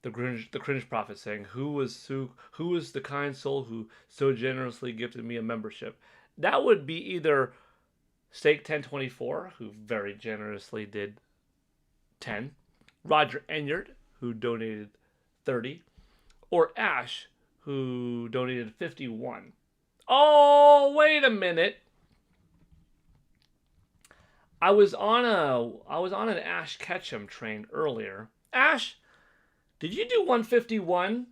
The cringe prophet saying, who was the kind soul who so generously gifted me a membership? That would be either Steak 1024, who very generously did 10, Roger Enyart, who donated 30, or Ash, who donated 51. Oh, wait a minute. I was on an Ash Ketchum train earlier. Ash, did you do 151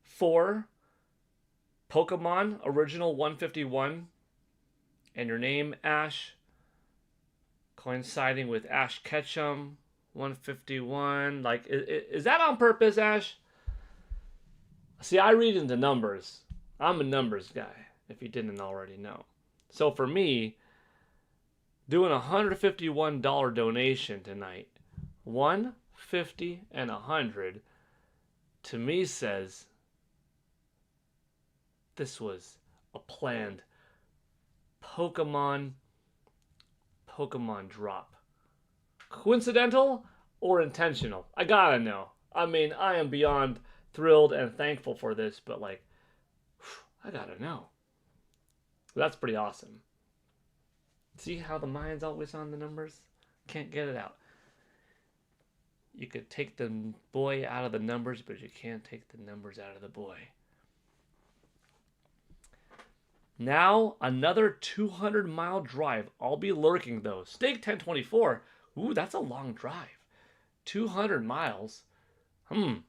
for Pokemon Original 151? And your name, Ash, coinciding with Ash Ketchum 151. Like, is that on purpose, Ash? See, I read into numbers. I'm a numbers guy, if you didn't already know. So for me, doing a $151 donation tonight, 150 and 100, to me says this was a planned Pokemon drop. Coincidental or intentional? I gotta know. I mean, I am beyond thrilled and thankful for this, but like, I gotta know. That's pretty awesome. See how the mind's always on the numbers? Can't get it out. You could take the boy out of the numbers, but you can't take the numbers out of the boy. Now, another 200-mile drive. I'll be lurking, though. Steak 1024. Ooh, that's a long drive. 200 miles. Good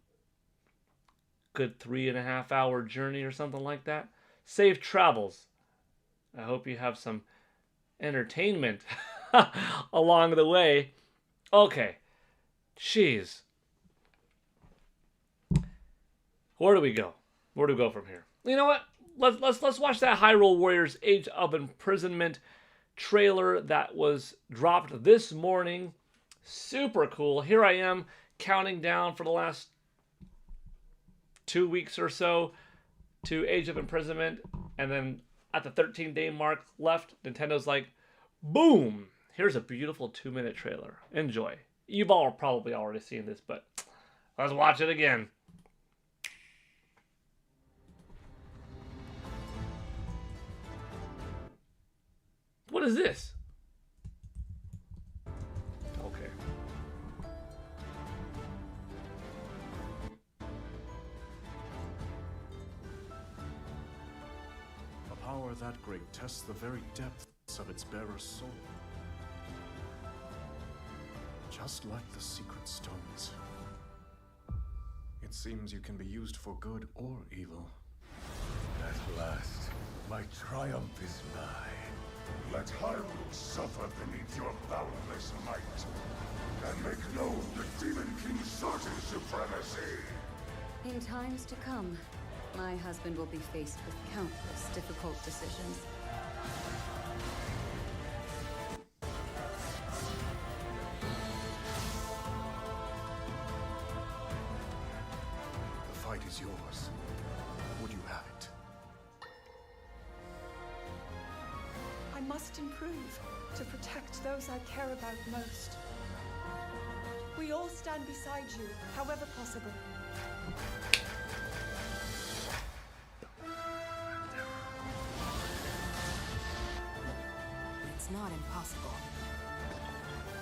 3.5-hour journey or something like that. Safe travels. I hope you have some entertainment along the way. Okay. Jeez. Where do we go? Where do we go from here? You know what? Let's watch that Hyrule Warriors Age of Imprisonment trailer that was dropped this morning. Super cool. Here I am counting down for the last 2 weeks or so to Age of Imprisonment, and then at the 13-day mark left, Nintendo's like, boom! Here's a beautiful 2-minute trailer. Enjoy. You've all probably already seen this, but let's watch it again. What is this? Okay. A power that great tests the very depths of its bearer's soul. Just like the secret stones. It seems you can be used for good or evil. At last, my triumph is nigh. Let Hyrule suffer beneath your boundless might, and make known the Demon King's certain supremacy. In times to come, my husband will be faced with countless difficult decisions. The fight is yours. Would you have it? I must improve to protect those I care about most. We all stand beside you, however possible. It's not impossible.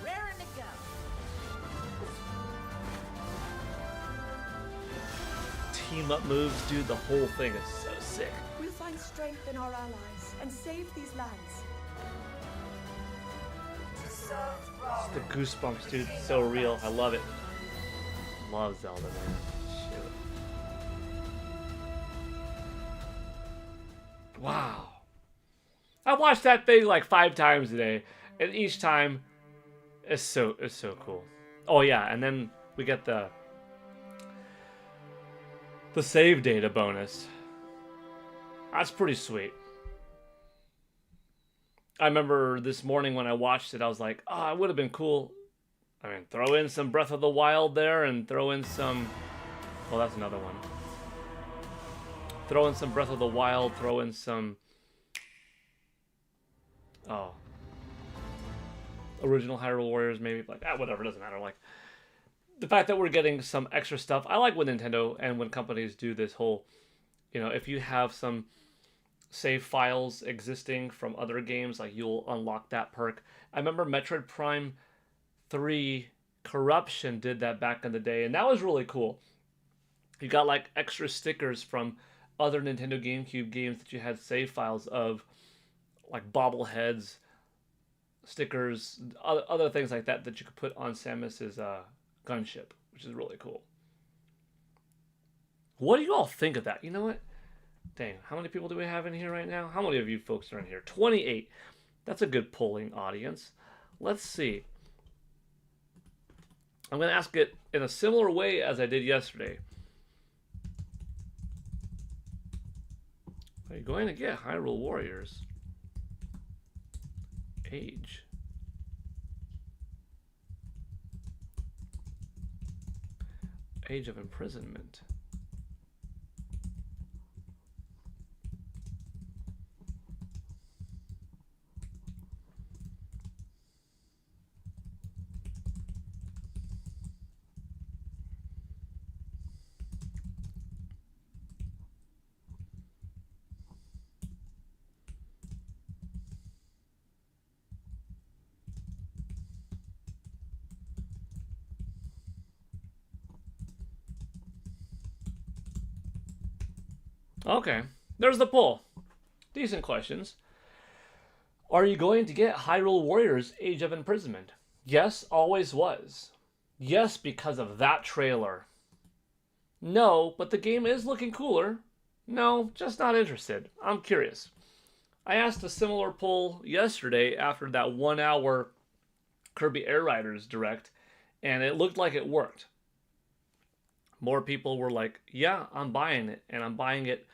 Raring to go. Team up moves, dude. The whole thing is so sick. We'll find strength in our allies and save these lands. It's the goosebumps, dude. It's so real. I love it. Love Zelda, man. Shoot. Wow. I watched that thing like 5 times today, and each time it's so cool. Oh yeah, and then we get the save data bonus. That's pretty sweet. I remember this morning when I watched it, I was like, oh, it would have been cool. I mean, throw in some Breath of the Wild there and throw in some... Oh, that's another one. Throw in some Breath of the Wild, throw in some... Oh. Original Hyrule Warriors, maybe. Like, whatever, doesn't matter. Like, the fact that we're getting some extra stuff. I like when Nintendo and when companies do this whole... You know, if you have some save files existing from other games, like you'll unlock that perk. I remember Metroid Prime 3 Corruption did that back in the day, and that was really cool. You got like extra stickers from other Nintendo GameCube games that you had save files of, like bobbleheads, stickers, other things like that that you could put on Samus's gunship, which is really cool. What do you all think of that? You know what? Dang, how many people do we have in here right now? How many of you folks are in here? 28. That's a good polling audience. Let's see. I'm going to ask it in a similar way as I did yesterday. Are you going to get Hyrule Warriors? Age. Age of imprisonment. Okay, there's the poll. Decent questions. Are you going to get Hyrule Warriors Age of Imprisonment? Yes, always was. Yes, because of that trailer. No, but the game is looking cooler. No, just not interested. I'm curious. I asked a similar poll yesterday after that 1 hour Kirby Air Riders Direct, and it looked like it worked. More people were like, yeah, I'm buying it, and I'm buying it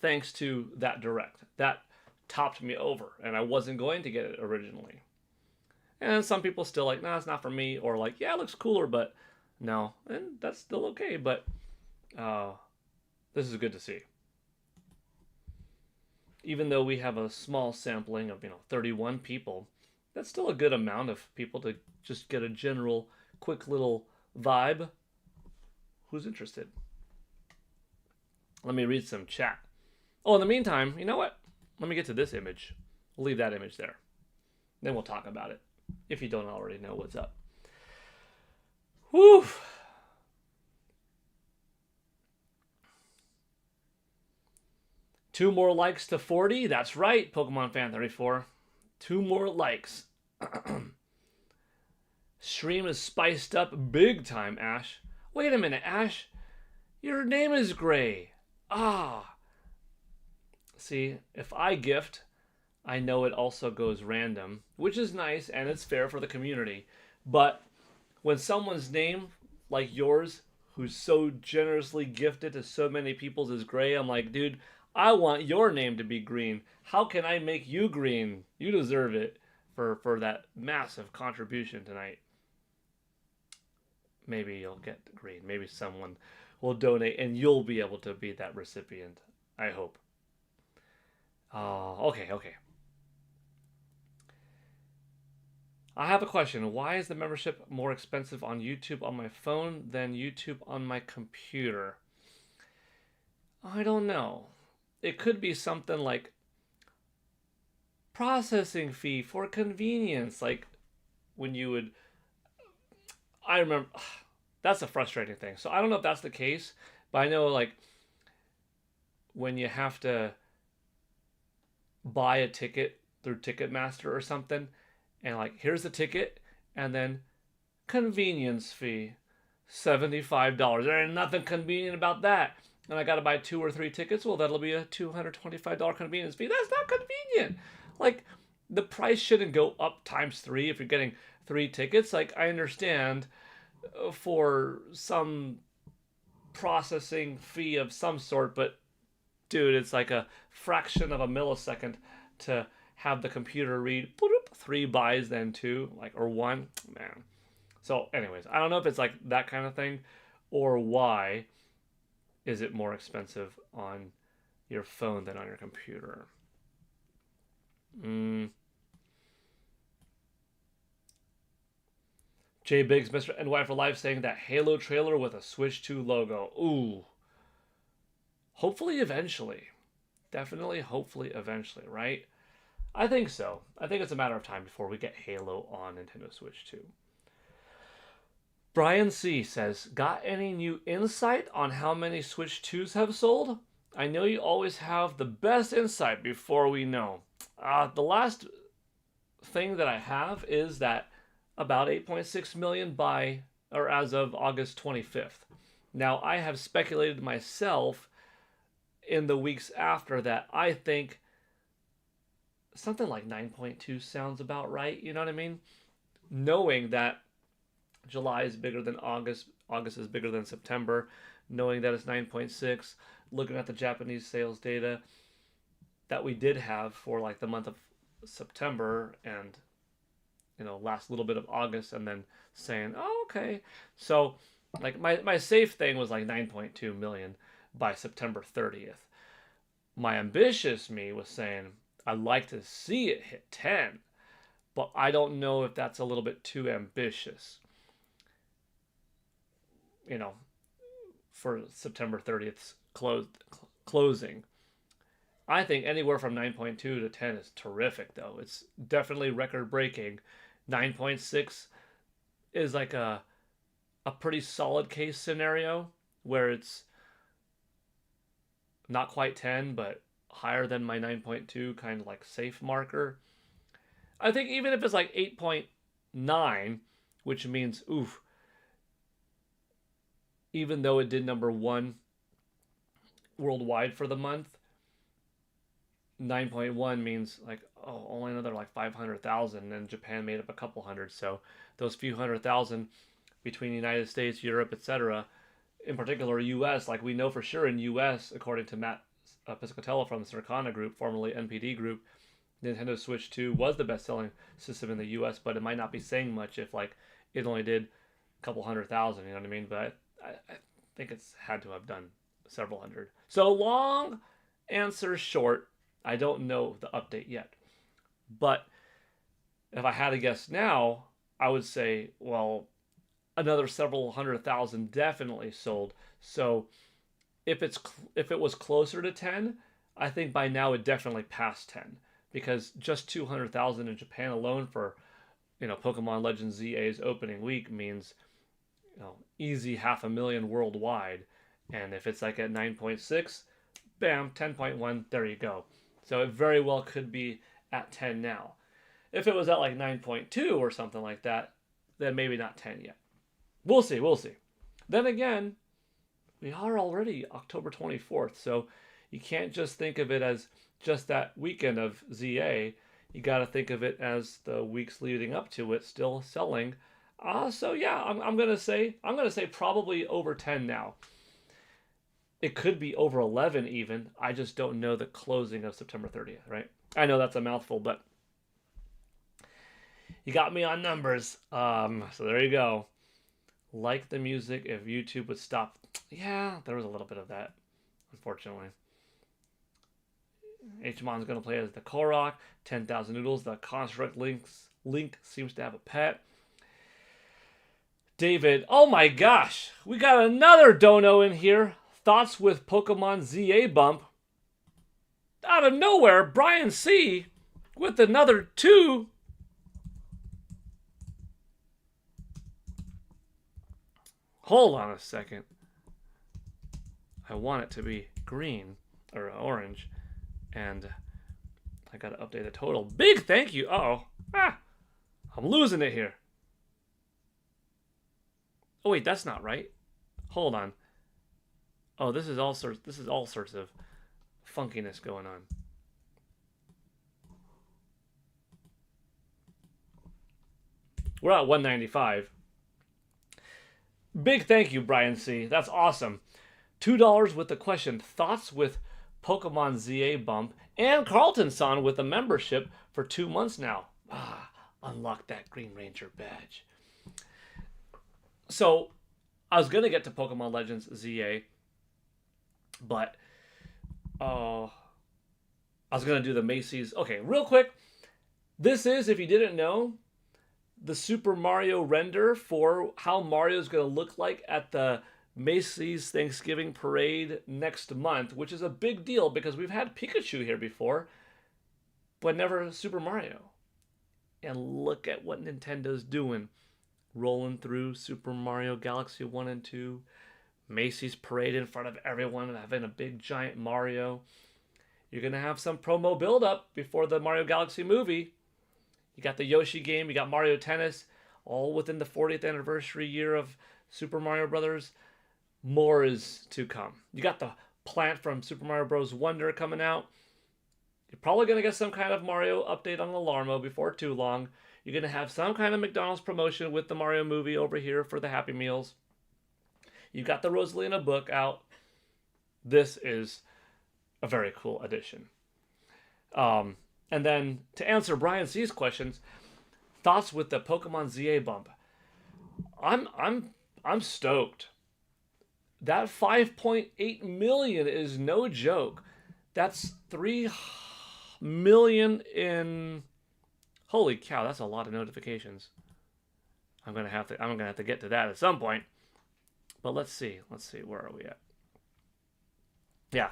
thanks to that Direct. That topped me over, and I wasn't going to get it originally. And some people still like, nah, it's not for me, or like, yeah, it looks cooler, but no, and that's still okay, but this is good to see. Even though we have a small sampling of, 31 people, that's still a good amount of people to just get a general, quick little vibe. Who's interested? Let me read some chat. Oh, in the meantime, you know what? Let me get to this image. We'll leave that image there. Then we'll talk about it, if you don't already know what's up. Whew. Two more likes to 40. That's right, Pokemon Fan 34. 2 more likes. Stream is spiced up big time, Ash. Wait a minute, Ash. Your name is Gray. Ah. See, if I gift, I know it also goes random, which is nice and it's fair for the community. But when someone's name, like yours, who's so generously gifted to so many people's, is gray, I'm like, dude, I want your name to be green. How can I make you green? You deserve it for that massive contribution tonight. Maybe you'll get green. Maybe someone will donate and you'll be able to be that recipient. I hope. Oh, okay. I have a question. Why is the membership more expensive on YouTube on my phone than YouTube on my computer? I don't know. It could be something like processing fee for convenience. Like when you would. I remember. That's a frustrating thing. So I don't know if that's the case, but I know like when you have to buy a ticket through Ticketmaster or something, and like here's the ticket, and then convenience fee, $75. There ain't nothing convenient about that. And I got to buy 2 or 3 tickets. Well, that'll be a $225 convenience fee. That's not convenient. Like the price shouldn't go up times 3 if you're getting 3 tickets. Like I understand for some processing fee of some sort, but dude, it's like a fraction of a millisecond to have the computer read 3 buys then 2, like, or 1, man. So anyways, I don't know if it's like that kind of thing or why is it more expensive on your phone than on your computer. J Biggs, Mr. NY for Life, saying that Halo trailer with a Switch 2 logo. Ooh. Hopefully eventually. Definitely, hopefully eventually, right? I think so. I think it's a matter of time before we get Halo on Nintendo Switch 2. Brian C. says, got any new insight on how many Switch 2s have sold? I know you always have the best insight before we know. The last thing that I have is that about 8.6 million as of August 25th. Now, I have speculated myself in the weeks after that. I think something like 9.2 sounds about right. You know what I mean? Knowing that July is bigger than August, August is bigger than September, knowing that it's 9.6, looking at the Japanese sales data that we did have for like the month of September and last little bit of August, and then saying, oh, okay. So like my safe thing was like 9.2 million by September 30th. My ambitious me was saying, I'd like to see it hit 10, but I don't know if that's a little bit too ambitious, for September 30th's closing. I think anywhere from 9.2 to 10 is terrific, though. It's definitely record-breaking. 9.6 is like a pretty solid case scenario where it's not quite 10, but higher than my 9.2 kind of like safe marker. I think even if it's like 8.9, which means, oof, even though it did number 1 worldwide for the month, 9.1 means like, oh, only another like 500,000, and Japan made up a couple hundred. So those few 100,000 between the United States, Europe, etc., in particular US, like we know for sure in US, according to Matt Piscatella from the Circana Group, formerly NPD Group, Nintendo Switch 2 was the best-selling system in the US, but it might not be saying much if like it only did a couple 100,000, you know what I mean? But I think it's had to have done several hundred. So long answer short, I don't know the update yet. But if I had to guess now, I would say, well, another several 100,000 definitely sold. So if it was closer to 10, I think by now it definitely passed 10, because just 200,000 in Japan alone for Pokemon Legends ZA's opening week means easy 500,000 worldwide. And if it's like at 9.6, bam, 10.1, there you go. So it very well could be at 10 now. If it was at like 9.2 or something like that, then maybe not 10 yet. We'll see. Then again, we are already October 24th, so you can't just think of it as just that weekend of ZA. You got to think of it as the weeks leading up to it still selling. So yeah, I'm gonna say probably over 10 now. It could be over 11 even. I just don't know the closing of September 30th, right? I know that's a mouthful, but you got me on numbers. So there you go. Like the music if YouTube would stop. Yeah, there was a little bit of that, unfortunately. Hmon's going to play as the Korok. 10,000 Noodles. The Construct Link seems to have a pet. David, oh my gosh. We got another dono in here. Thoughts with Pokemon ZA bump. Out of nowhere, Brian C. with another 2. Hold on a second. I want it to be green or orange. And I got to update the total. Big thank you. I'm losing it here. Oh wait, that's not right. Hold on. Oh, this is all sorts of funkiness going on. We're at 195. Big thank you, Brian C. That's awesome. $2 with the question, thoughts with Pokemon ZA bump, and Carlton-san with a membership for 2 months now. Unlock that Green Ranger badge. So, I was going to get to Pokemon Legends ZA, but I was going to do the Macy's. Okay, real quick. This is, if you didn't know, the Super Mario render for how Mario's going to look like at the Macy's Thanksgiving Parade next month, which is a big deal because we've had Pikachu here before, but never Super Mario. And look at what Nintendo's doing. Rolling through Super Mario Galaxy 1 and 2, Macy's Parade in front of everyone and having a big giant Mario. You're going to have some promo build-up before the Mario Galaxy movie. You got the Yoshi game, you got Mario Tennis, all within the 40th anniversary year of Super Mario Brothers. More is to come. You got the plant from Super Mario Bros. Wonder coming out. You're probably going to get some kind of Mario update on Alarmo before too long. You're going to have some kind of McDonald's promotion with the Mario movie over here for the Happy Meals. You've got the Rosalina book out. This is a very cool addition. And then to answer Brian C's questions, thoughts with the Pokemon ZA bump. I'm stoked. That 5.8 million is no joke. That's 3 million in. Holy cow, that's a lot of notifications. I'm gonna have to get to that at some point. But let's see, where are we at? Yeah,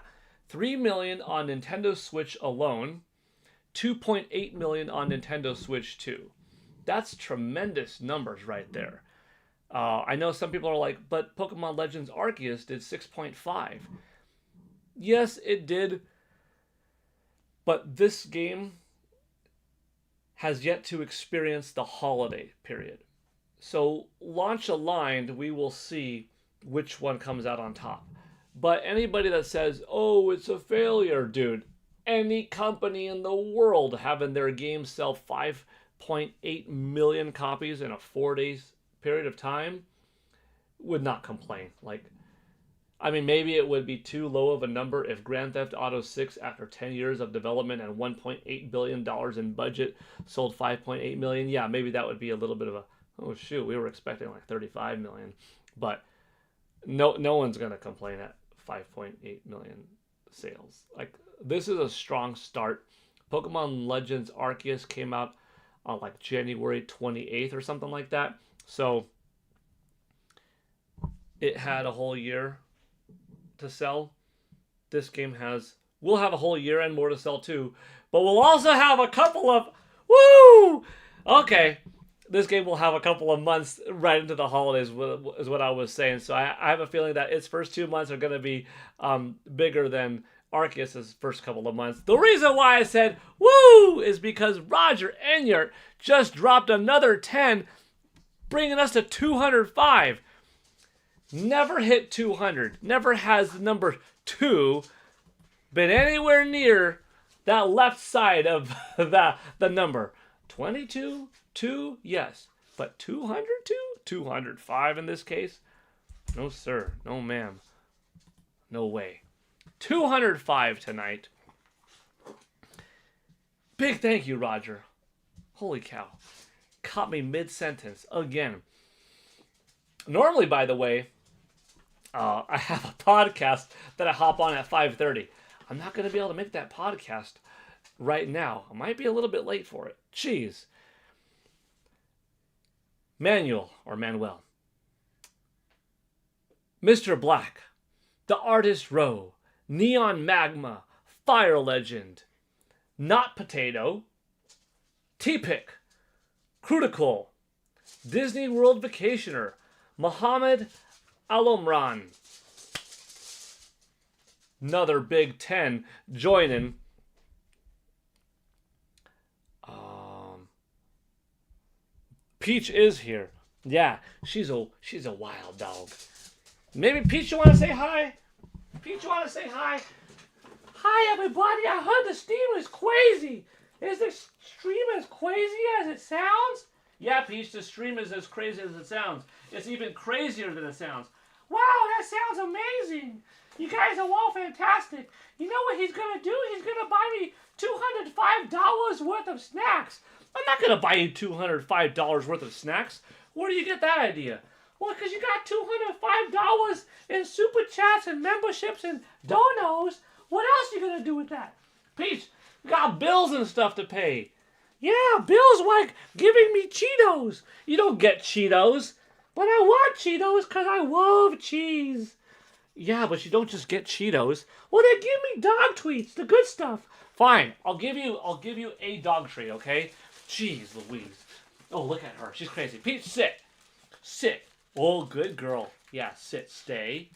3 million on Nintendo Switch alone, 2.8 million on Nintendo Switch 2. That's tremendous numbers right there. I know some people are like, but Pokemon Legends Arceus did 6.5. Yes, it did. But this game has yet to experience the holiday period. So launch aligned, we will see which one comes out on top. But anybody that says, oh, it's a failure, dude, any company in the world having their game sell 5.8 million copies in a 4-day period of time would not complain. Maybe it would be too low of a number if Grand Theft Auto 6, after 10 years of development and $1.8 billion in budget, sold 5.8 million. Yeah, maybe that would be a little bit of a, oh shoot, we were expecting like 35 million. But no one's going to complain at 5.8 million sales. This is a strong start. Pokemon Legends Arceus came out on January 28th or something like that. So it had a whole year to sell. This game will have a whole year and more to sell too, but we'll also have a couple of this game will have a couple of months right into the holidays, is what I was saying. So I have a feeling that its first 2 months are going to be bigger than Arceus' first couple of months. The reason why I said woo is because Roger Enyart just dropped another 10, bringing us to 205. Never hit 200. Never has the number 2 been anywhere near that left side of the number. 22, 2, yes. But 202? 205 in this case? No, sir. No, ma'am. No way. 205 tonight. Big thank you, Roger. Holy cow. Caught me mid-sentence again. Normally, by the way, I have a podcast that I hop on at 5:30. I'm not going to be able to make that podcast right now. I might be a little bit late for it. Jeez. Manuel. Mr. Black. The Artist Row. Neon Magma. Fire Legend. Not Potato. T-Pick. Crutical. Disney World Vacationer. Mohammed Alomran. Another Big 10 joining. Peach is here. Yeah, she's a wild dog. Maybe Peach, you want to say hi? Peach, you want to say hi? Hi, everybody. I heard the stream is crazy. Is the stream as crazy as it sounds? Yeah, Peach, the stream is as crazy as it sounds. It's even crazier than it sounds. Wow, that sounds amazing. You guys are all fantastic. You know what he's going to do? He's going to buy me $205 worth of snacks. I'm not going to buy you $205 worth of snacks. Where do you get that idea? Well, because you got $205 in super chats and memberships and donos. What else are you going to do with that? Peach, you got bills and stuff to pay. Yeah, bills like giving me Cheetos. You don't get Cheetos. But I want Cheetos because I love cheese. Yeah, but you don't just get Cheetos. Well, then give me dog treats, the good stuff. Fine, I'll give you a dog treat, okay? Jeez Louise. Oh, look at her. She's crazy. Peach, sit. Sit. Oh, good girl. Yeah, sit. Stay.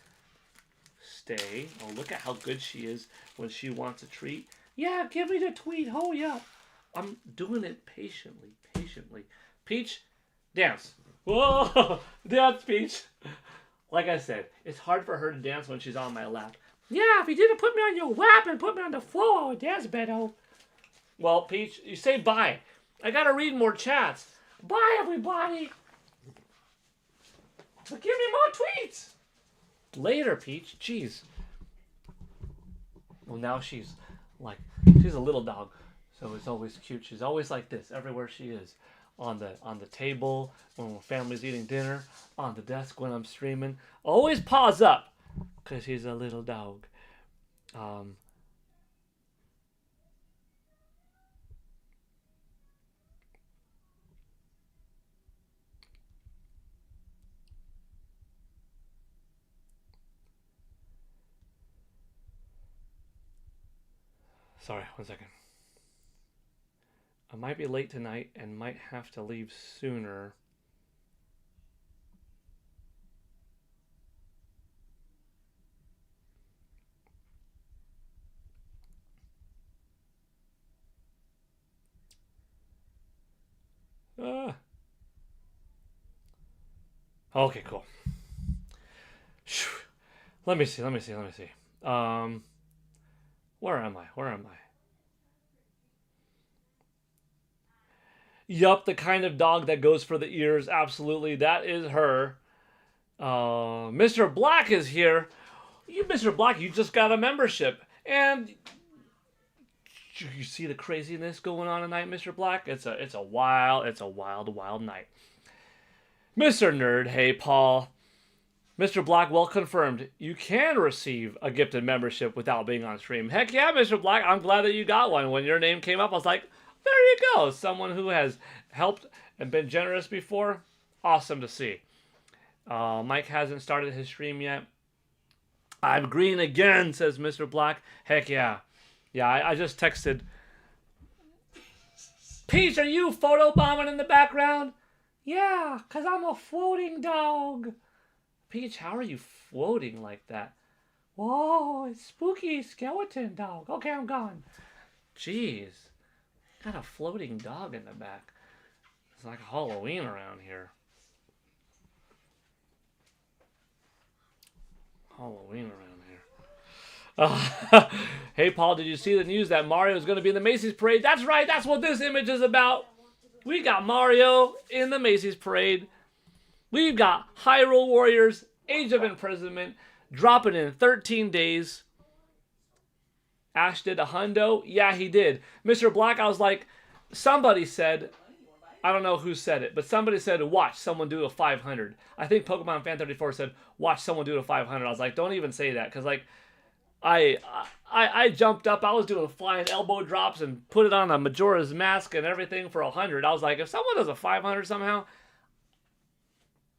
Stay. Oh, look at how good she is when she wants a treat. Yeah, give me the tweet. Hurry up. I'm doing it patiently. Peach, dance. Whoa, dance, Peach. Like I said, it's hard for her to dance when she's on my lap. Yeah, if you didn't put me on your lap and put me on the floor, I would dance better. Well, Peach, you say bye. I gotta read more chats. Bye, everybody. But give me more tweets. Later, Peach. Jeez. Well, now she's a little dog, so it's always cute. She's always like this everywhere she is. On the table when family's eating dinner, on the desk when I'm streaming. Always paws up, because he's a little dog. Sorry, 1 second. I might be late tonight and might have to leave sooner. Okay, cool. Let me see. Where am I? Yup, the kind of dog that goes for the ears. Absolutely, that is her. Mr. Black is here. Mr. Black, you just got a membership. And you see the craziness going on tonight, Mr. Black? It's a wild night. Mr. Nerd, hey Paul. Mr. Black, well confirmed. You can receive a gifted membership without being on stream. Heck yeah, Mr. Black. I'm glad that you got one. When your name came up, I was like, there you go. Someone who has helped and been generous before. Awesome to see. Mike hasn't started his stream yet. I'm green again, says Mr. Black. Heck yeah. Yeah, I just texted. Peach, are you photobombing in the background? Yeah, because I'm a floating dog. Peach, how are you floating like that? Whoa, it's spooky skeleton dog. Okay, I'm gone. Jeez. Got a floating dog in the back. It's like Halloween around here. Hey, Paul, did you see the news that Mario is going to be in the Macy's parade? That's right. That's what this image is about. We got Mario in the Macy's parade. We've got Hyrule Warriors, Age of Imprisonment, dropping in 13 days. Ash did a hundo. Yeah, he did. Mr. Black, I was like, somebody said, I don't know who said it, but somebody said, watch someone do a 500. I think Pokemon Fan 34 said, watch someone do a 500. I was like, don't even say that, because like, I jumped up. I was doing flying elbow drops and put it on a Majora's Mask and everything for 100. I was like, if someone does a 500 somehow,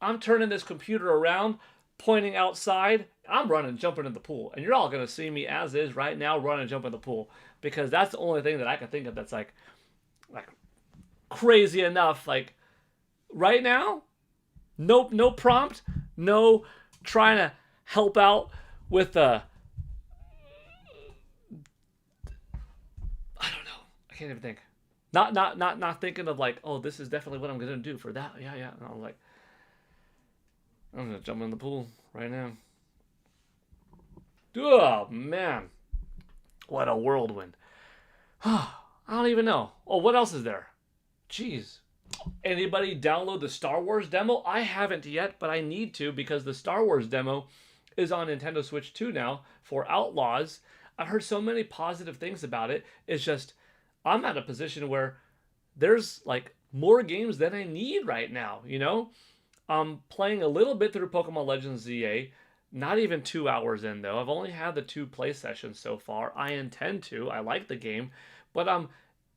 I'm turning this computer around, pointing outside. I'm running, jumping in the pool. And you're all going to see me as is right now, run and jump in the pool. Because that's the only thing that I can think of that's like crazy enough. Like, right now, no prompt, no trying to help out with I don't know. I can't even think. Not thinking of like, oh, this is definitely what I'm going to do for that. Yeah. And I'm like, I'm going to jump in the pool right now. Oh, man. What a whirlwind. I don't even know. Oh, what else is there? Jeez. Anybody download the Star Wars demo? I haven't yet, but I need to because the Star Wars demo is on Nintendo Switch 2 now for Outlaws. I've heard so many positive things about it. It's just, I'm at a position where there's like more games than I need right now, you know? I'm playing a little bit through Pokemon Legends ZA. Not even 2 hours in, though. I've only had the 2 play sessions so far. I intend to. I like the game. But I'm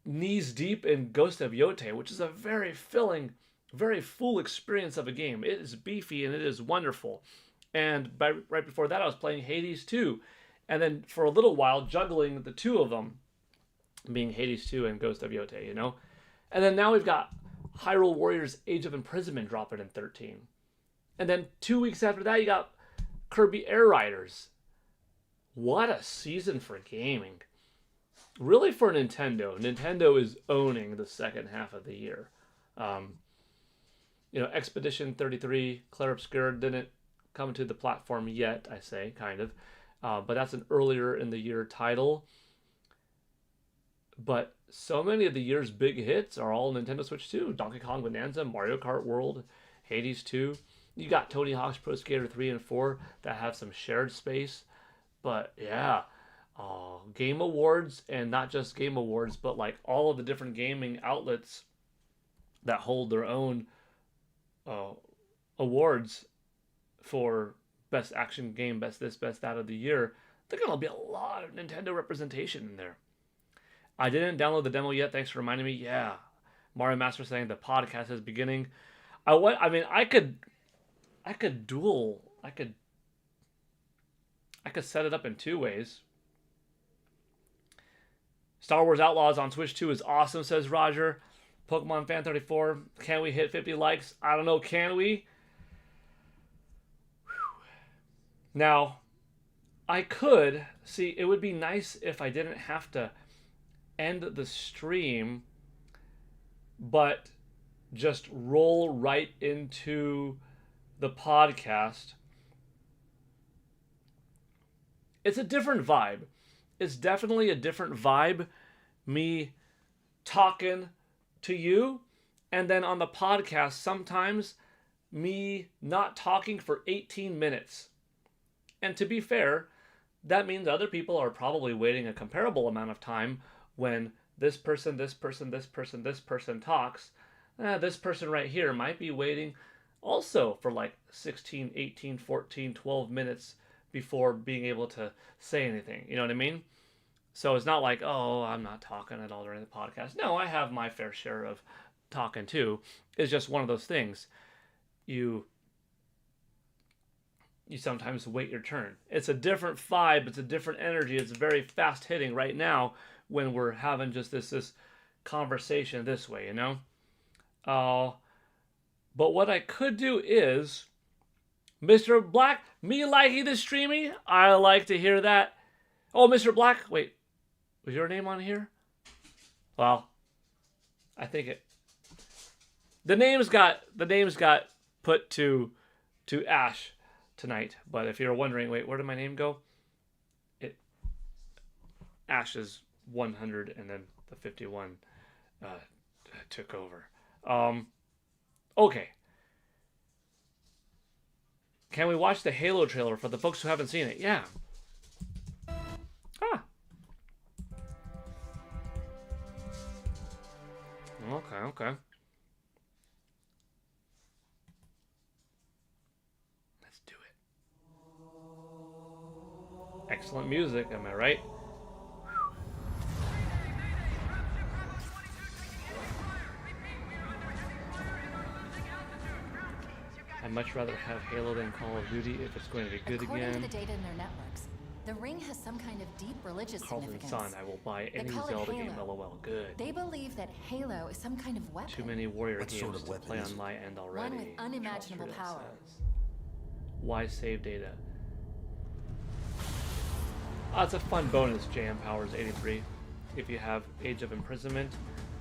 knees deep in Ghost of Yote, which is a very filling, very full experience of a game. It is beefy and it is wonderful. And right before that, I was playing Hades 2. And then for a little while, juggling the two of them, being Hades 2 and Ghost of Yote, you know? And then now we've got Hyrule Warriors Age of Imprisonment dropping in 13. And then 2 weeks after that, you got Kirby Air Riders. What a season for gaming. Really for Nintendo. Nintendo is owning the second half of the year. Expedition 33, Clair Obscur didn't come to the platform yet, I say, kind of. But that's an earlier in the year title. But so many of the year's big hits are all Nintendo Switch 2. Donkey Kong Bonanza, Mario Kart World, Hades 2. You got Tony Hawk's Pro Skater 3 and 4 that have some shared space. But yeah, Game Awards, and not just Game Awards, but like all of the different gaming outlets that hold their own awards for best action game, best this, best that of the year. There's going to be a lot of Nintendo representation in there. I didn't download the demo yet. Thanks for reminding me. Yeah. Mario Master saying the podcast is beginning. I could set it up in 2 ways. Star Wars Outlaws on Switch 2 is awesome, says Roger. Pokemon Fan 34, can we hit 50 likes? I don't know, can we? Whew. Now, I could, see, it would be nice if I didn't have to end the stream, but just roll right into the podcast. It's a different vibe. It's definitely a different vibe. Me talking to you, and then on the podcast, sometimes me not talking for 18 minutes. And to be fair, that means other people are probably waiting a comparable amount of time when this person talks. This person right here might be waiting also for like 16, 18, 14, 12 minutes before being able to say anything. You know what I mean? So it's not like, oh, I'm not talking at all during the podcast. No, I have my fair share of talking too. It's just one of those things. You sometimes wait your turn. It's a different vibe. It's a different energy. It's very fast hitting right now when we're having just this conversation this way, you know? But what I could do is, Mr. Black, me liking the streaming, I like to hear that. Oh, Mr. Black, wait, was your name on here? Well, I think the names got put to Ash tonight. But if you're wondering, wait, where did my name go? Ash's 100, and then the 51 took over. Okay. Can we watch the Halo trailer for the folks who haven't seen it? Yeah. Ah. Okay. Let's do it. Excellent music, am I right? I'd much rather have Halo than Call of Duty if it's going to be good According again. to the data in their networks, the ring has some kind of deep religious Carlton's significance. son, I will buy any call it Zelda game. Halo. LOL. Good. They believe that Halo is some kind of weapon. Too many warrior What games sort of to weapon play is on it? my end already. One with unimaginable Charles power. says. Why save data? It's a fun bonus, JM Powers 83. If you have Age of Imprisonment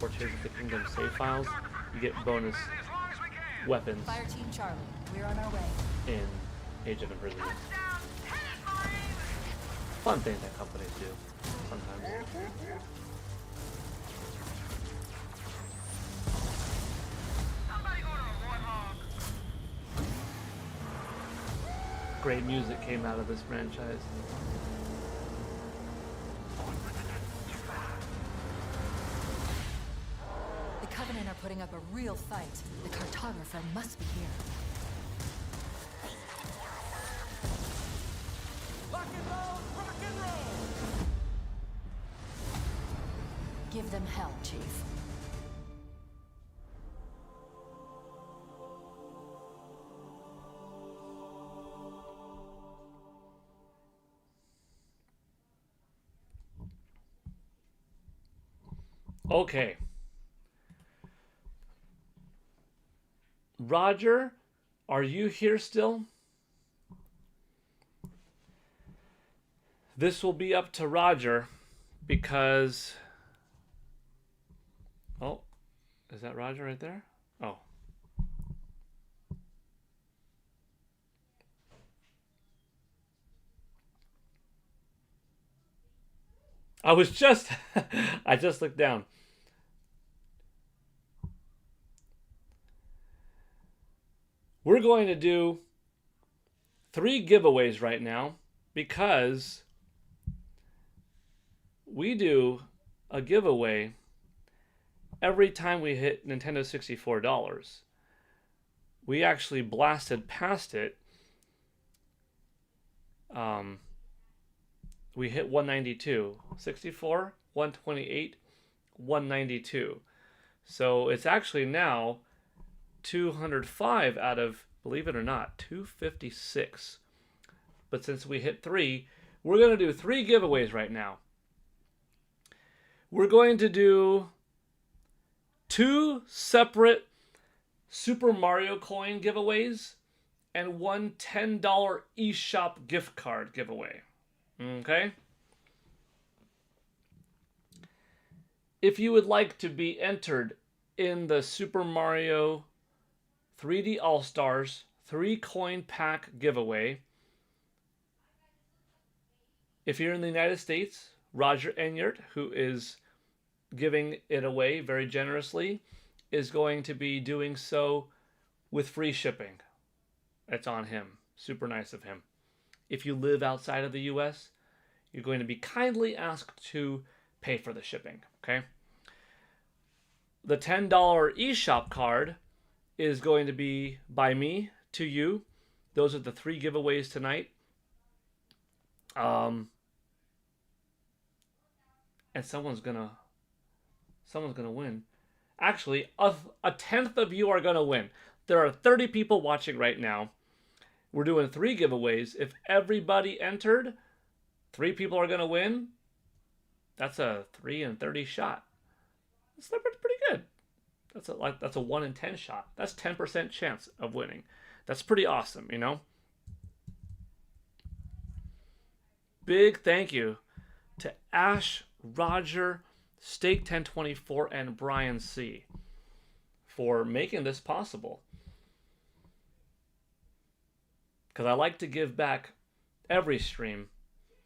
or Tears of the Kingdom save files, you get bonus weapons Fire Team Charlie, we're on our way. in Age of Imprisonment. Fun thing that companies do sometimes. Great music came out of this franchise. The Covenant are putting up a real fight. The cartographer must be here. Rock and roll, rock and roll! Give them hell, Chief. Okay. Roger, are you here still? This will be up to Roger because... Oh, is that Roger right there? Oh. I was just... I just looked down. We're going to do 3 giveaways right now because we do a giveaway every time we hit Nintendo $64. We actually blasted past it. We hit 192. 64, 128, 192. So it's actually now 205 out of, believe it or not, 256. But since we hit 3, we're going to do 3 giveaways right now. We're going to do 2 separate Super Mario coin giveaways and 1 $10 eShop gift card giveaway. Okay? If you would like to be entered in the Super Mario 3D All-Stars 3 coin pack giveaway, if you're in the United States, Roger Enyart, who is giving it away very generously, is going to be doing so with free shipping. It's on him. Super nice of him. If you live outside of the US, you're going to be kindly asked to pay for the shipping, okay? The $10 eShop card is going to be by me to you. Those are the 3 giveaways tonight. And someone's gonna win. Actually, a tenth of you are gonna win. There are 30 people watching right now. We're doing 3 giveaways. If everybody entered, 3 people are gonna win. That's a 3 in 30 shot. That's pretty good. That's a 1 in 10 shot. That's 10% chance of winning. That's pretty awesome, you know? Big thank you to Ash, Roger, Steak 1024, and Brian C. for making this possible. Because I like to give back every stream,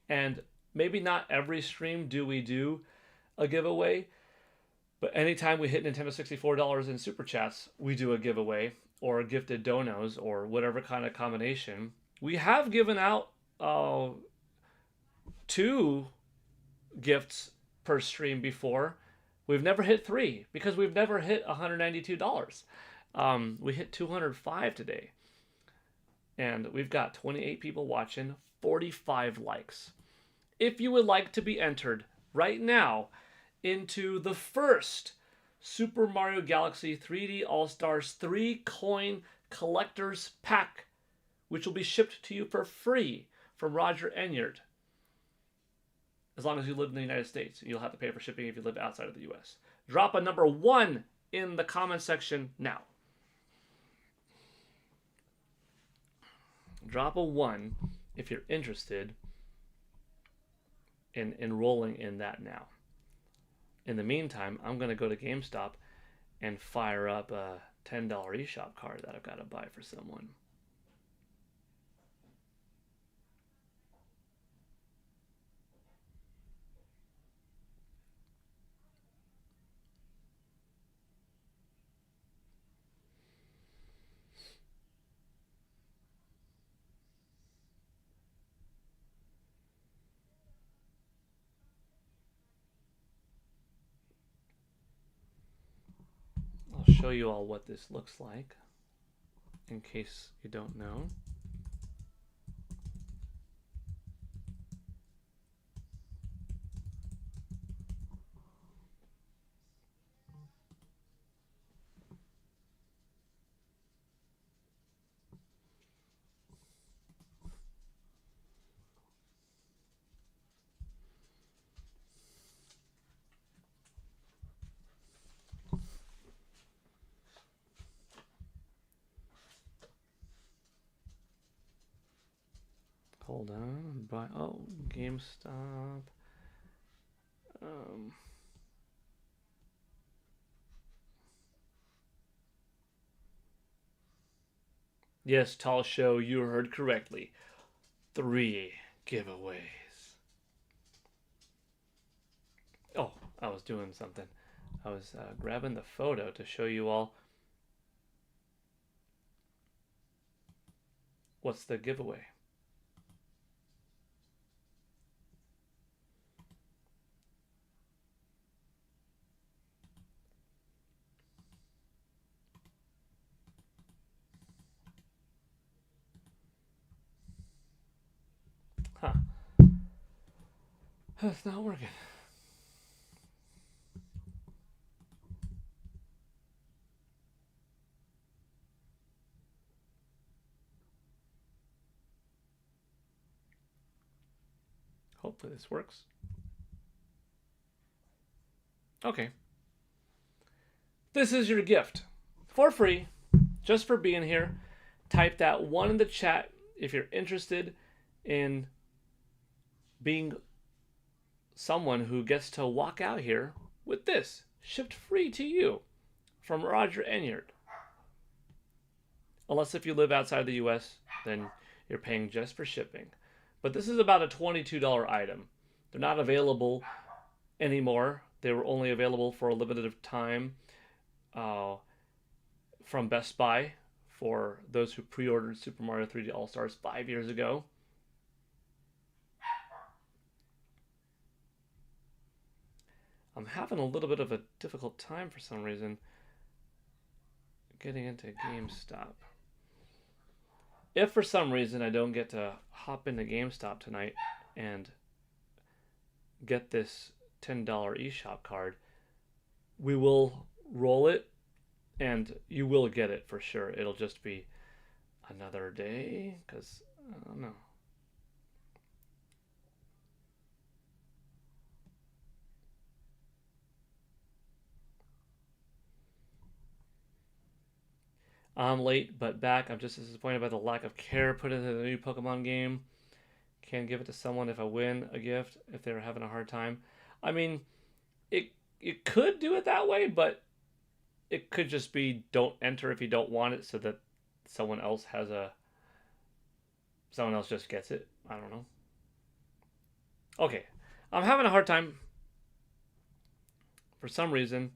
and maybe not every stream do we do a giveaway, but anytime we hit Nintendo $64 in Super Chats, we do a giveaway or gifted donos or whatever kind of combination. We have given out 2 gifts per stream before. We've never hit 3 because we've never hit $192. We hit 205 today. And we've got 28 people watching, 45 likes. If you would like to be entered right now into the first Super Mario Galaxy 3D All-Stars 3-coin collector's pack, which will be shipped to you for free from Roger Enyard, as long as you live in the United States. You'll have to pay for shipping if you live outside of the US. Drop a number 1 in the comment section now. Drop a 1 if you're interested in enrolling in that now. In the meantime, I'm going to go to GameStop and fire up a $10 eShop card that I've got to buy for someone. I'll show you all what this looks like in case you don't know. Hold on. Buy. Oh, GameStop. Yes, Tall Show, you heard correctly. 3 giveaways. Oh, I was doing something. I was grabbing the photo to show you all what's the giveaway. Huh. That's not working. Hopefully this works. Okay. This is your gift. For free. Just for being here. Type that 1 in the chat if you're interested in being someone who gets to walk out here with this shipped free to you from Roger Enyard. Unless if you live outside the US, then you're paying just for shipping. But this is about a $22 item. They're not available anymore. They were only available for a limited time from Best Buy for those who pre-ordered Super Mario 3D All-Stars 5 years ago. I'm having a little bit of a difficult time for some reason getting into GameStop. If for some reason I don't get to hop into GameStop tonight and get this $10 eShop card, we will roll it and you will get it for sure. It'll just be another day because I don't know. I'm late, but back. I'm just disappointed by the lack of care put into the new Pokemon game. Can't give it to someone if I win a gift if they're having a hard time. I mean, you could do it that way, but it could just be don't enter if you don't want it so that someone else just gets it. I don't know. Okay. I'm having a hard time, for some reason,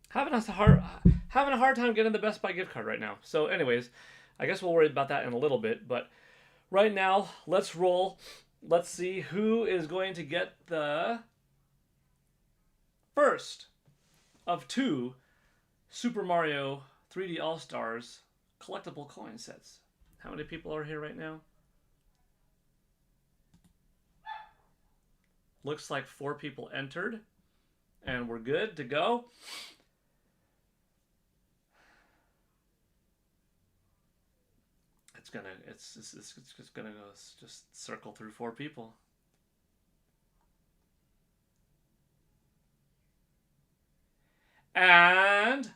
having a hard time getting the Best Buy gift card right now. So, anyways, I guess we'll worry about that in a little bit. But right now, let's roll. Let's see who is going to get the first of 2 Super Mario 3D All Stars collectible coin sets. How many people are here right now? Looks like 4 people entered, and we're good to go. It's just gonna go just circle through 4 people. And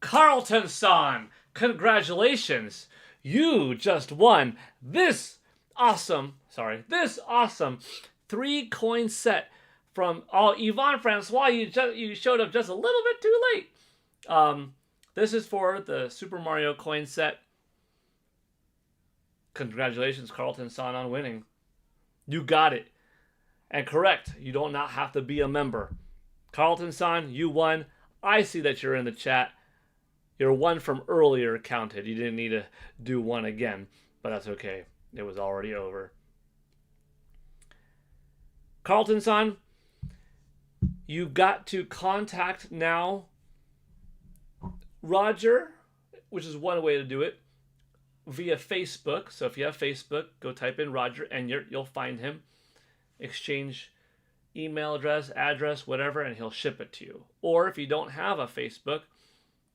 Carlton-san, congratulations! You just won this awesome 3-coin set from Yvonne Francois. You showed up just a little bit too late. This is for the Super Mario coin set. Congratulations, Carlton-san, on winning. You got it. And correct, you do not have to be a member. Carlton-san, you won. I see that you're in the chat. Your one from earlier counted. You didn't need to do one again, but that's okay. It was already over. Carlton-san, you got to contact now Roger, which is one way to do it, via Facebook. So if you have Facebook, go type in Roger and you'll find him. Exchange email address, whatever, and he'll ship it to you. Or if you don't have a Facebook,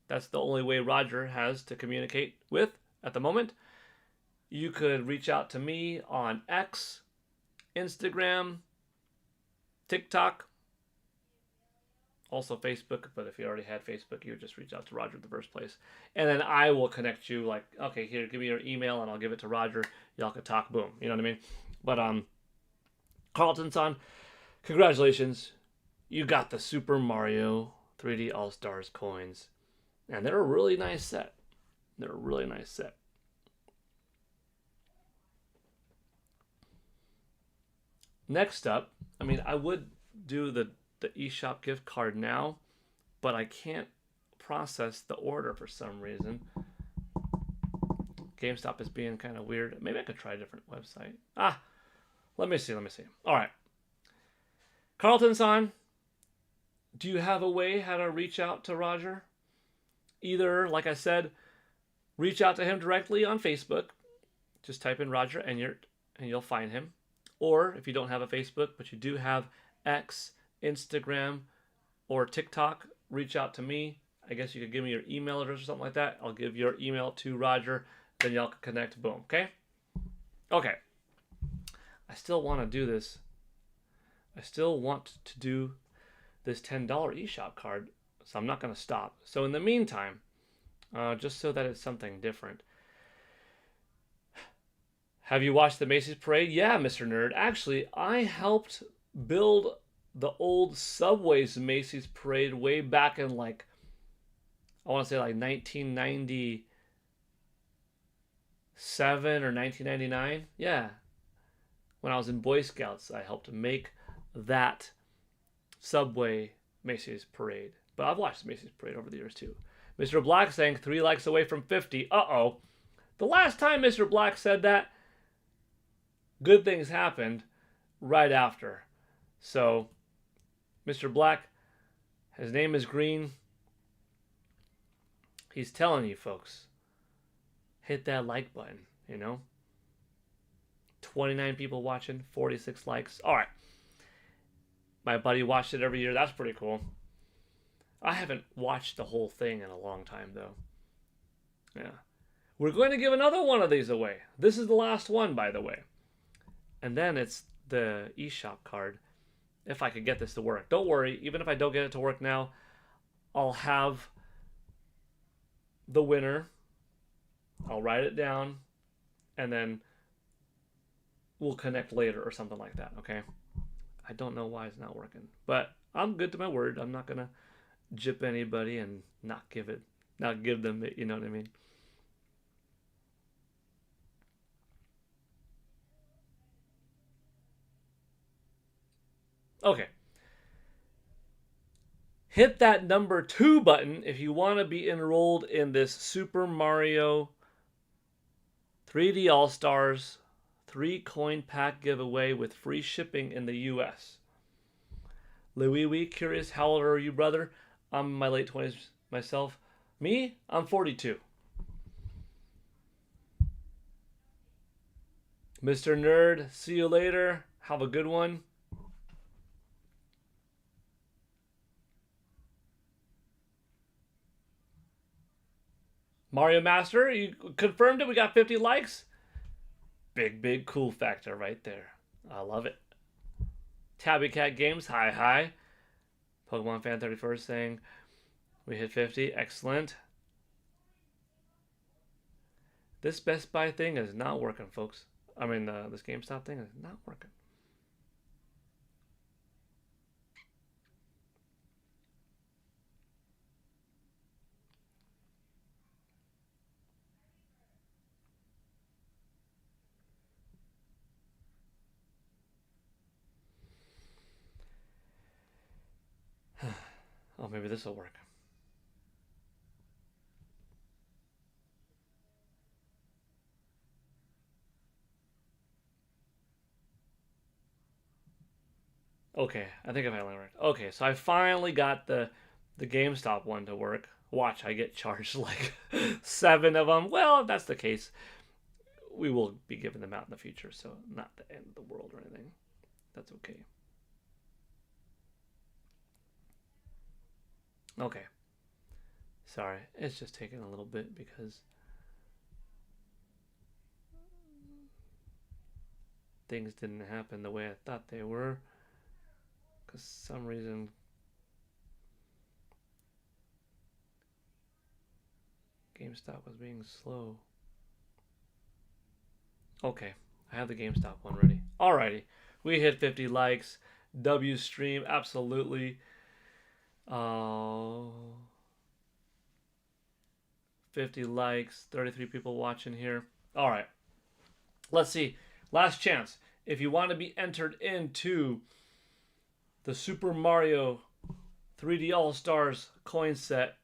that's the only way Roger has to communicate with at the moment. You could reach out to me on X, Instagram, TikTok, also Facebook. But if you already had Facebook, you would just reach out to Roger in the first place. And then I will connect you like, okay, here, give me your email and I'll give it to Roger. Y'all can talk, boom. You know what I mean? But Carlton-san, congratulations. You got the Super Mario 3D All-Stars coins. And they're a really nice set. Next up, I mean, I would do the eShop gift card now, but I can't process the order for some reason. GameStop is being kind of weird. Maybe I could try a different website. Let me see. All right. Carlton-san, do you have a way how to reach out to Roger? Either, like I said, reach out to him directly on Facebook. Just type in Roger and you'll find him. Or if you don't have a Facebook, but you do have X, Instagram, or TikTok, reach out to me. I guess you could give me your email address or something like that. I'll give your email to Roger. Then y'all can connect. Boom. Okay? Okay. I still want to do this. I still want to do this $10 eShop card. So I'm not going to stop. So in the meantime, just so that it's something different. Have you watched the Macy's Parade? Yeah, Mr. Nerd. Actually, I helped build the old Subway's Macy's Parade way back in I want to say 1997 or 1999. Yeah. When I was in Boy Scouts, I helped make that Subway Macy's Parade. But I've watched Macy's Parade over the years too. Mr. Black saying 3 likes away from 50. Uh-oh. The last time Mr. Black said that, good things happened right after. So, Mr. Black, his name is Green. He's telling you folks, hit that like button, 29 people watching, 46 likes. All right. My buddy watched it every year. That's pretty cool. I haven't watched the whole thing in a long time, though. Yeah. We're going to give another one of these away. This is the last one, by the way. And then it's the eShop card, if I could get this to work. Don't worry, even if I don't get it to work now, I'll have the winner. I'll write it down, and then we'll connect later or something like that, okay? I don't know why it's not working, but I'm good to my word. I'm not going to jip anybody and not give them it, you know what I mean? Okay. Hit that number 2 button if you want to be enrolled in this Super Mario 3D All-Stars 3 coin pack giveaway with free shipping in the US. Louis, curious, how old are you, brother? I'm in my late 20s myself. Me? I'm 42. Mr. Nerd, see you later. Have a good one. Mario Master, you confirmed it. We got 50 likes. Big cool factor right there. I love it. Tabby Cat Games, hi. Pokemon Fan 31st saying we hit 50. Excellent. This Best Buy thing is not working, folks. I mean, this GameStop thing is not working. Oh, maybe this will work. Okay, I think I finally worked. Okay, so I finally got the GameStop one to work. Watch, I get charged like 7 of them. Well, if that's the case, we will be giving them out in the future, so not the end of the world or anything. That's okay. Okay. Sorry, it's just taking a little bit because things didn't happen the way I thought they were. Because some reason GameStop was being slow. Okay, I have the GameStop one ready. Alrighty, we hit 50 likes. W stream, absolutely. 50 likes, 33 people watching here. All right, let's see. Last chance. If you want to be entered into the Super Mario 3D All-Stars coin set,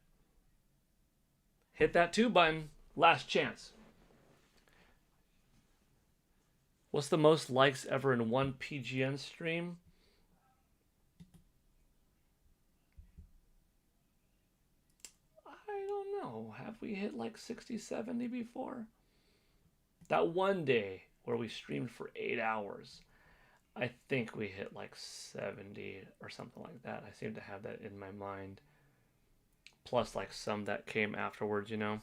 hit that 2 button. Last chance. What's the most likes ever in one PGN stream? I don't know. Have we hit like 60, 70 before? That one day where we streamed for 8 hours, I think we hit like 70 or something like that. I seem to have that in my mind. Plus like some that came afterwards, you know?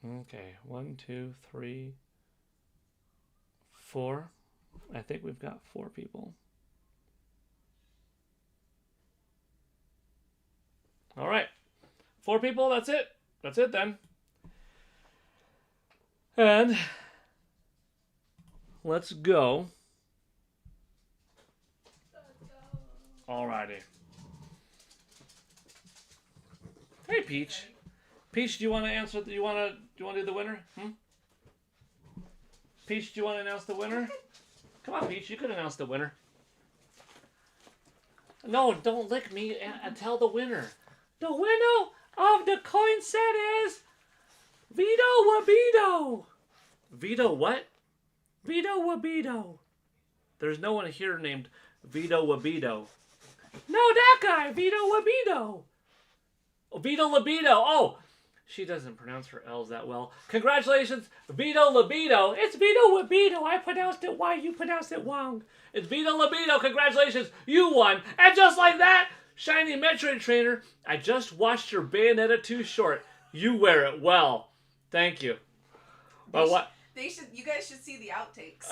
Okay, 1, 2, 3, 4. I think we've got 4 people. All right, 4 people. That's it. That's it then. And let's go. Alrighty. Hey, Peach. Peach, do you want to answer? Do you want to do the winner? Peach, do you want to announce the winner? Come on, Peach, you can announce the winner. No, don't lick me and tell the winner. The winner of the coin set is Vito Wabito. Vito what? Vito Wabito. There's no one here named Vito Wabito. No, that guy, Vito Wabito. Vito Libido. Oh, she doesn't pronounce her L's that well. Congratulations, Vito Libido. It's Vito Libido. I pronounced it why you pronounced it wrong. It's Vito Libido. Congratulations, you won. And just like that, Shiny Metroid Trainer, I just watched your Bayonetta 2 short. You wear it well. Thank you. But what? You guys should see the outtakes.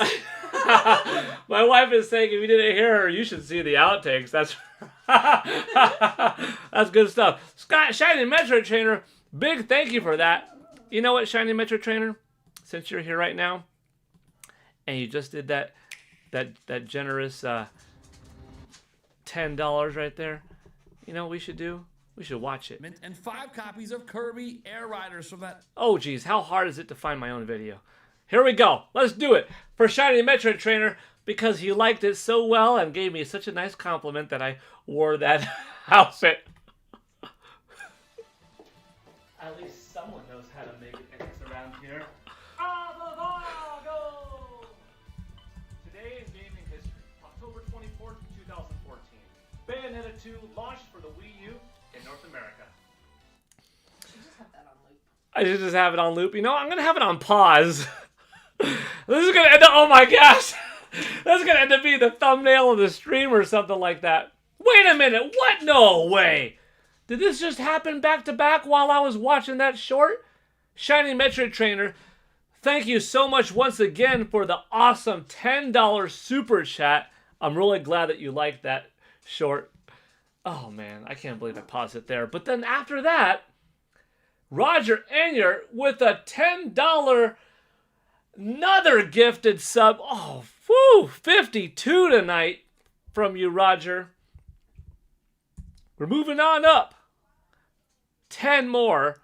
My wife is saying if you didn't hear her, you should see the outtakes. That's that's good stuff. Scott, Shiny Metro Trainer, big thank you for that. You know what, Shiny Metro Trainer? Since you're here right now, and you just did that generous $10 right there, you know what we should do? We should watch it. And 5 copies of Kirby Air Riders from that. Oh, geez, how hard is it to find my own video? Here we go. Let's do it for Shiny Metro Trainer because he liked it so well and gave me such a nice compliment that I wore that outfit. At least someone knows how to make edits around here. Today in gaming history, October 24th, 2014. Bayonetta 2 launched for the Wii U in North America. You should just have that on loop. I should just have it on loop. You know, I'm going to have it on pause. This is going to end up, oh my gosh. That's going to end up being the thumbnail of the stream or something like that. Wait a minute. What? No way. Did this just happen back to back while I was watching that short? Shiny Metric Trainer, thank you so much once again for the awesome $10 super chat. I'm really glad that you liked that short. Oh man, I can't believe I paused it there. But then after that, Roger Enyart with a $10 another gifted sub. Oh, whew, 52 tonight from you, Roger. We're moving on up. 10 more.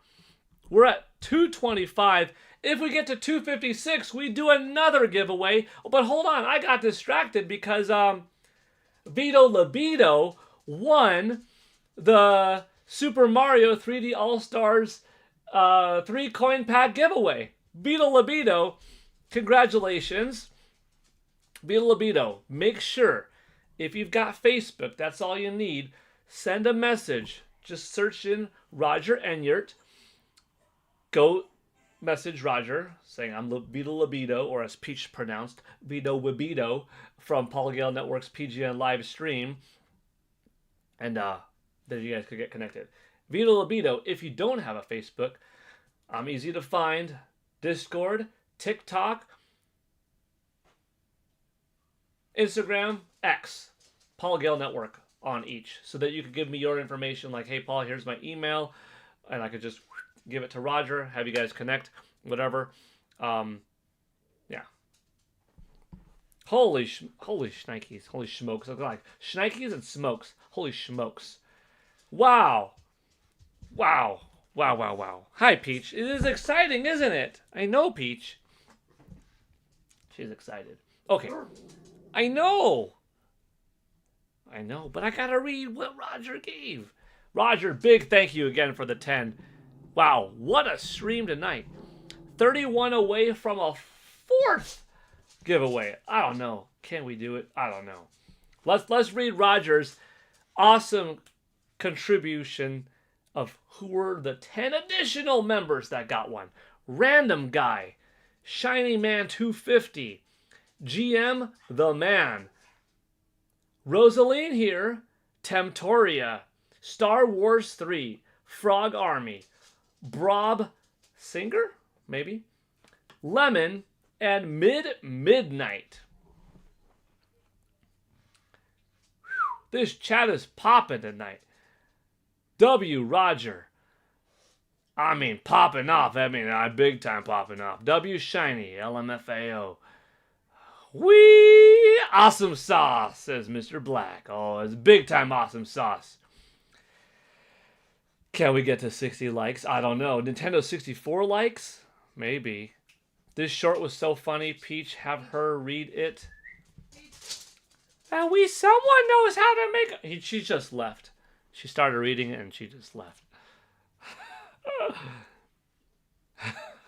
We're at 225. If we get to 256, we do another giveaway. But hold on, I got distracted because Vito Libido won the Super Mario 3D All-Stars 3-coin pack giveaway. Vito Libido, congratulations. Vito Libido, make sure, if you've got Facebook, that's all you need, send a message. Just search in Roger Enyart. Go message Roger saying I'm Vito Libido, or as Peach pronounced, Vito Libido from Paul Gale Network's PGN live stream. And then you guys could get connected. Vito Libido, if you don't have a Facebook, I'm easy to find. Discord, TikTok, Instagram, X, Paul Gale Network on each, so that you could give me your information like, hey, Paul, here's my email, and I could just give it to Roger, have you guys connect, whatever. Yeah. Holy shnikes, holy smokes. Like shnikes and smokes. Holy smokes. Wow. Wow. Wow, wow, wow. Hi, Peach. It is exciting, isn't it? I know, Peach. She's excited. Okay. I know, but I gotta read what Roger gave. Roger, big thank you again for the 10. Wow, what a stream tonight. 31 away from a 4th giveaway. I don't know. Can we do it? I don't know. Let's read Roger's awesome contribution of who were the 10 additional members that got one. Random Guy, Shiny Man 250, GM The Man, Rosaline here, Temptoria, Star Wars 3, Frog Army, Brob Singer, maybe, Lemon, and Midnight. This chat is popping tonight. W. Roger. I mean, popping off. I mean, big time popping off. W. Shiny. LMFAO. Wee! Awesome sauce, says Mr. Black. Oh, it's big time awesome sauce. Can we get to 60 likes? I don't know. Nintendo 64 likes? Maybe. This short was so funny. Peach, have her read it. And someone knows how to make... She just left. She started reading it and she just left. Oh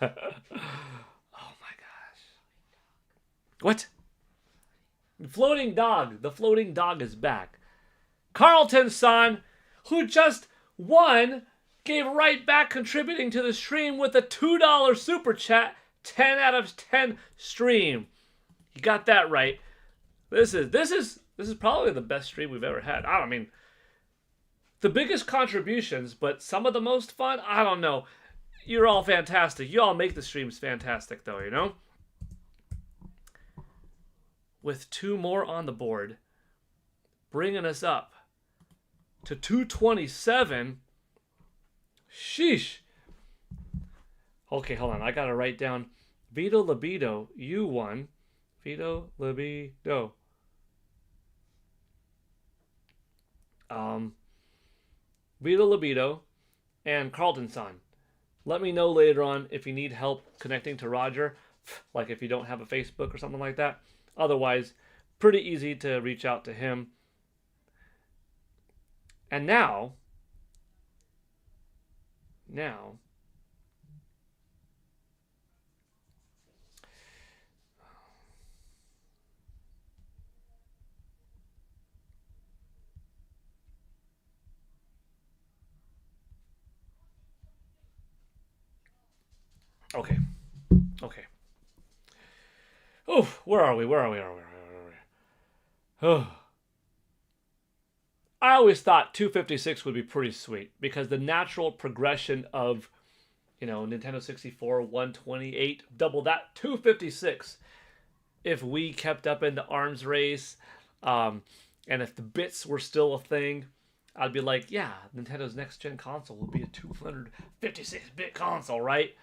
my gosh. What? The floating dog is back. Carlton-san, who just won, gave right back contributing to the stream with a $2 super chat. 10 out of 10 stream. You got that right. This is probably the best stream we've ever had. I don't mean the biggest contributions, but some of the most fun. I don't know. You're all fantastic. You all make the streams fantastic, though. You know. with 2 more on the board, bringing us up to 227. Sheesh. Okay, hold on. I gotta write down Vito Libido. You won. Vito Libido. Vito Libido and Carlton Son. Let me know later on if you need help connecting to Roger, like if you don't have a Facebook or something like that. Otherwise, pretty easy to reach out to him. And now, okay. Oh, where are we? Oh. I always thought 256 would be pretty sweet because the natural progression of, Nintendo 64, 128, double that, 256. If we kept up in the arms race, and if the bits were still a thing, I'd be like, yeah, Nintendo's next gen console will be a 256-bit console, right?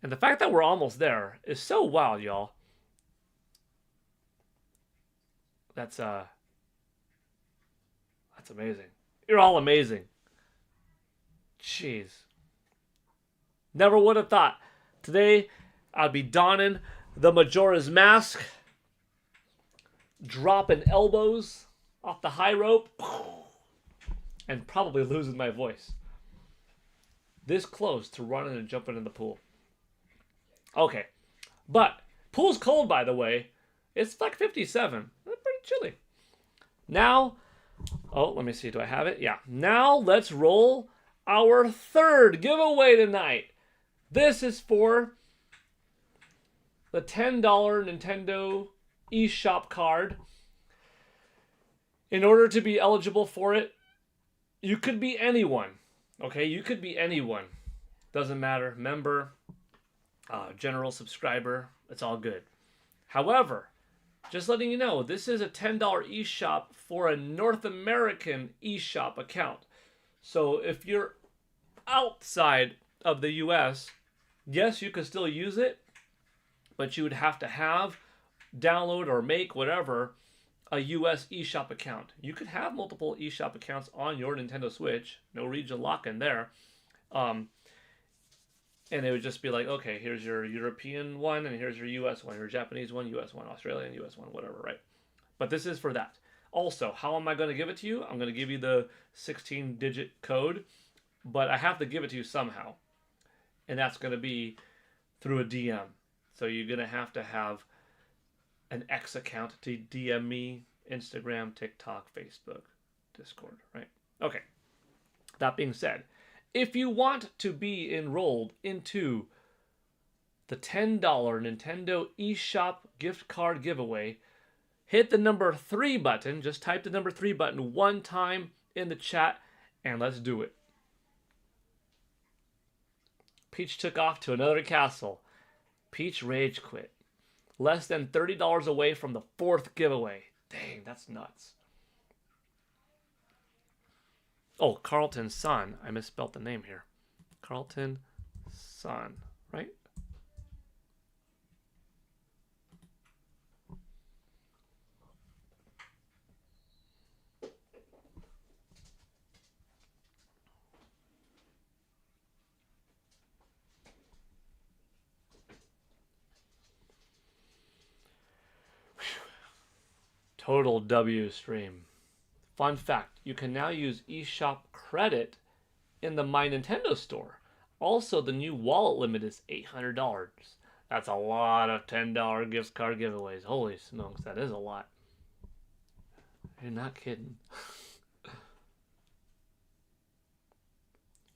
And the fact that we're almost there is so wild, y'all. That's amazing. You're all amazing. Jeez. Never would have thought. Today, I'd be donning the Majora's Mask, dropping elbows off the high rope, and probably losing my voice. This close to running and jumping in the pool. Okay. But, pool's cold, by the way. It's like 57. That's pretty chilly. Now, let me see. Do I have it? Yeah. Now, let's roll our third giveaway tonight. This is for the $10 Nintendo eShop card. In order to be eligible for it, you could be anyone. Okay? You could be anyone. Doesn't matter. Member, general subscriber. It's all good. However, just letting you know, this is a $10 eShop for a North American eShop account. So if you're outside of the US, yes, you could still use it, but you would have to have, download, or make whatever a US eShop account. You could have multiple eShop accounts on your Nintendo Switch. No region lock in there. And it would just be like, okay, here's your European one, and here's your US one, your Japanese one, US one, Australian, US one, whatever, right? But this is for that. Also, how am I going to give it to you? I'm going to give you the 16-digit code, but I have to give it to you somehow. And that's going to be through a DM. So you're going to have an X account to DM me, Instagram, TikTok, Facebook, Discord, right? Okay. That being said, if you want to be enrolled into the $10 Nintendo eShop gift card giveaway, hit the number 3 button. Just type the number 3 button one time in the chat, and let's do it. Peach took off to another castle. Peach rage quit. Less than $30 away from the 4th giveaway. Dang, that's nuts. Oh, Carlton Son. I misspelled the name here. Carlton Son, right? Total W stream. Fun fact, you can now use eShop credit in the My Nintendo store. Also, the new wallet limit is $800. That's a lot of $10 gift card giveaways. Holy smokes, that is a lot. You're not kidding.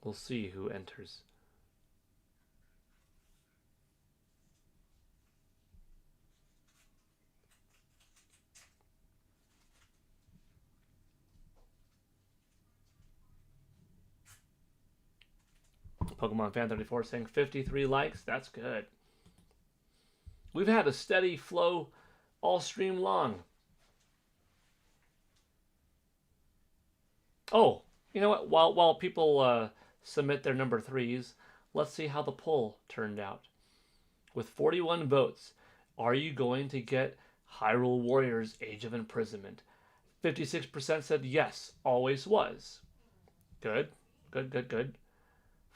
We'll see who enters. Pokemon Fan 34 saying 53 likes. That's good. We've had a steady flow all stream long. Oh, you know what? While people submit their number 3s, let's see how the poll turned out. With 41 votes, are you going to get Hyrule Warriors Age of Imprisonment? 56% said yes, always was. Good, good, good, good.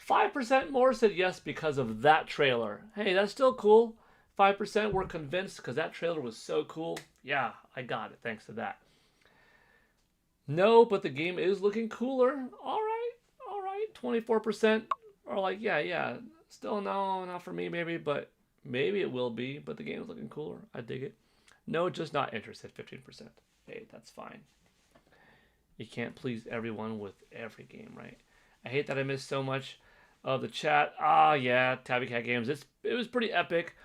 5% more said yes because of that trailer. Hey, that's still cool. 5% were convinced because that trailer was so cool. Yeah, I got it thanks to that. No, but the game is looking cooler. All right, all right. 24% are like, yeah. Still no, not for me maybe, but maybe it will be. But the game is looking cooler. I dig it. No, just not interested, 15%. Hey, that's fine. You can't please everyone with every game, right? I hate that I missed so much of the chat. Yeah, Tabby Cat Games. It was pretty epic.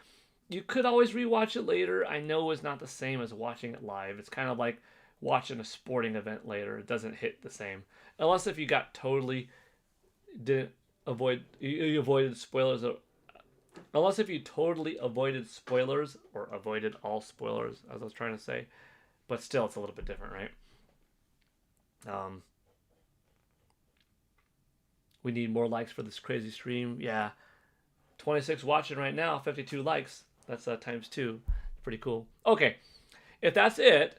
You could always rewatch it later. I know it's not the same as watching it live. It's kind of like watching a sporting event later. It doesn't hit the same. Unless if you got totally you avoided spoilers. Unless if you totally avoided spoilers or avoided all spoilers, as I was trying to say. But still, it's a little bit different, right? We need more likes for this crazy stream. Yeah. 26 watching right now, 52 likes. That's times 2. Pretty cool. Okay. If that's it,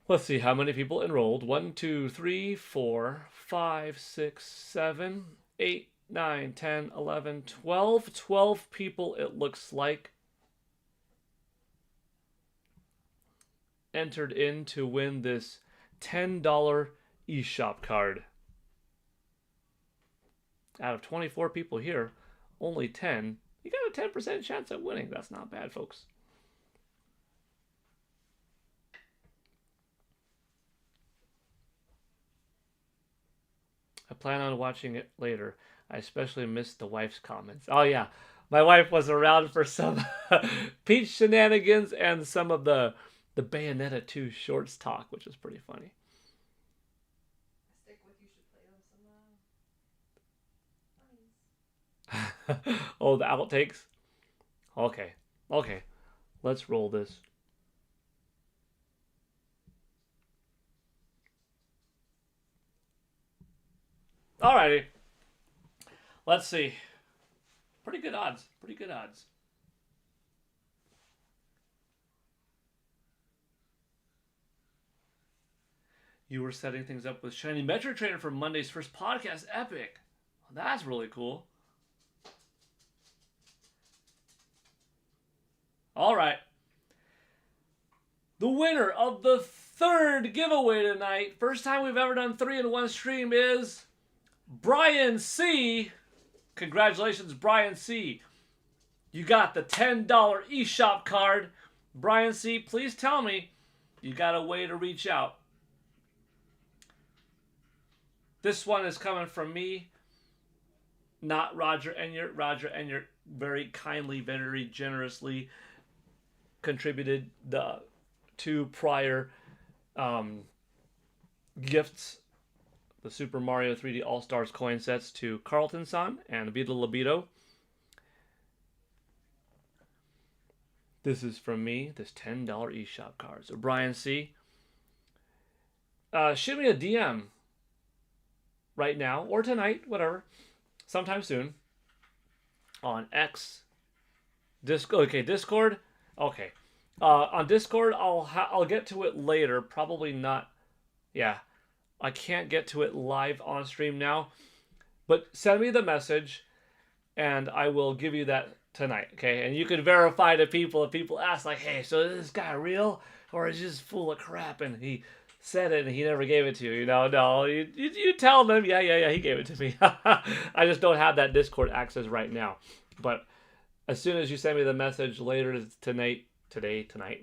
let's see how many people enrolled. 1, 2, 3, 4, 5, 6, 7, 8, 9, 10, 11, 12. 12 people, it looks like, entered in to win this $10 eShop card. Out of 24 people here, only 10. You got a 10% chance at winning. That's not bad, folks. I plan on watching it later. I especially missed the wife's comments. Oh, yeah. My wife was around for some Peach shenanigans and some of the Bayonetta 2 shorts talk, which was pretty funny. Stick with you should play them some Oh, the outtakes? Okay. Let's roll this. Alrighty. Let's see. Pretty good odds. You were setting things up with Shiny Metro Trainer for Monday's first podcast. Epic. Well, that's really cool. All right. The winner of the third giveaway tonight, first time we've ever done 3 in one stream, is Brian C. Congratulations, Brian C. You got the $10 eShop card. Brian C., please tell me you got a way to reach out. This one is coming from me, not Roger Enyart. Roger Enyart very kindly, very generously contributed the 2 prior gifts, the Super Mario 3D All-Stars coin sets to Carlton-san and Vita Libido. This is from me, this $10 eShop card. So Brian C., shoot me a DM right now or tonight, whatever, sometime soon, on X, Discord. Okay, on Discord, I'll get to it later. Probably not. Yeah, I can't get to it live on stream now, but send me the message, and I will give you that tonight. Okay, and you can verify to people if people ask, like, "Hey, so is this guy real or is he just full of crap?" And he said it and he never gave it to you. You know, no, you tell them, yeah, he gave it to me. I just don't have that Discord access right now. But as soon as you send me the message later tonight,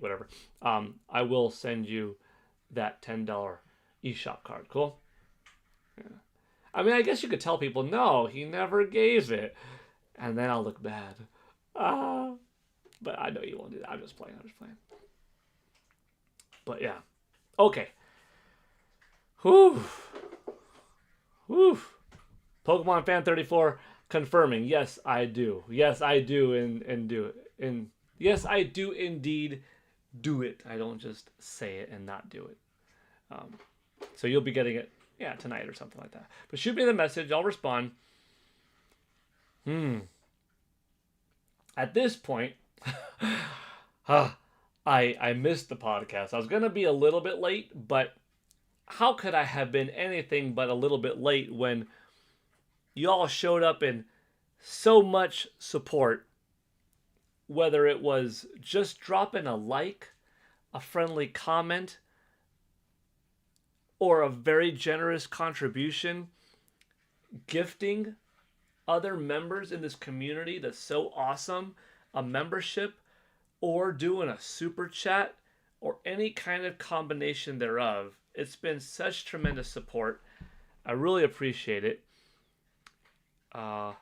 whatever, I will send you that $10 eShop card. Cool? Yeah. I mean, I guess you could tell people, no, he never gave it. And then I'll look bad. But I know you won't do that. I'm just playing. But yeah. Okay. Whew. Pokemon Fan 34 confirming. Yes, I do. And yes, I do indeed do it. I don't just say it and not do it. So you'll be getting it, tonight or something like that. But shoot me the message. I'll respond. At this point, I missed the podcast. I was going to be a little bit late, but how could I have been anything but a little bit late when you all showed up in so much support, whether it was just dropping a like, a friendly comment, or a very generous contribution, gifting other members in this community that's so awesome a membership, or doing a super chat, or any kind of combination thereof. It's been such tremendous support. I really appreciate it. At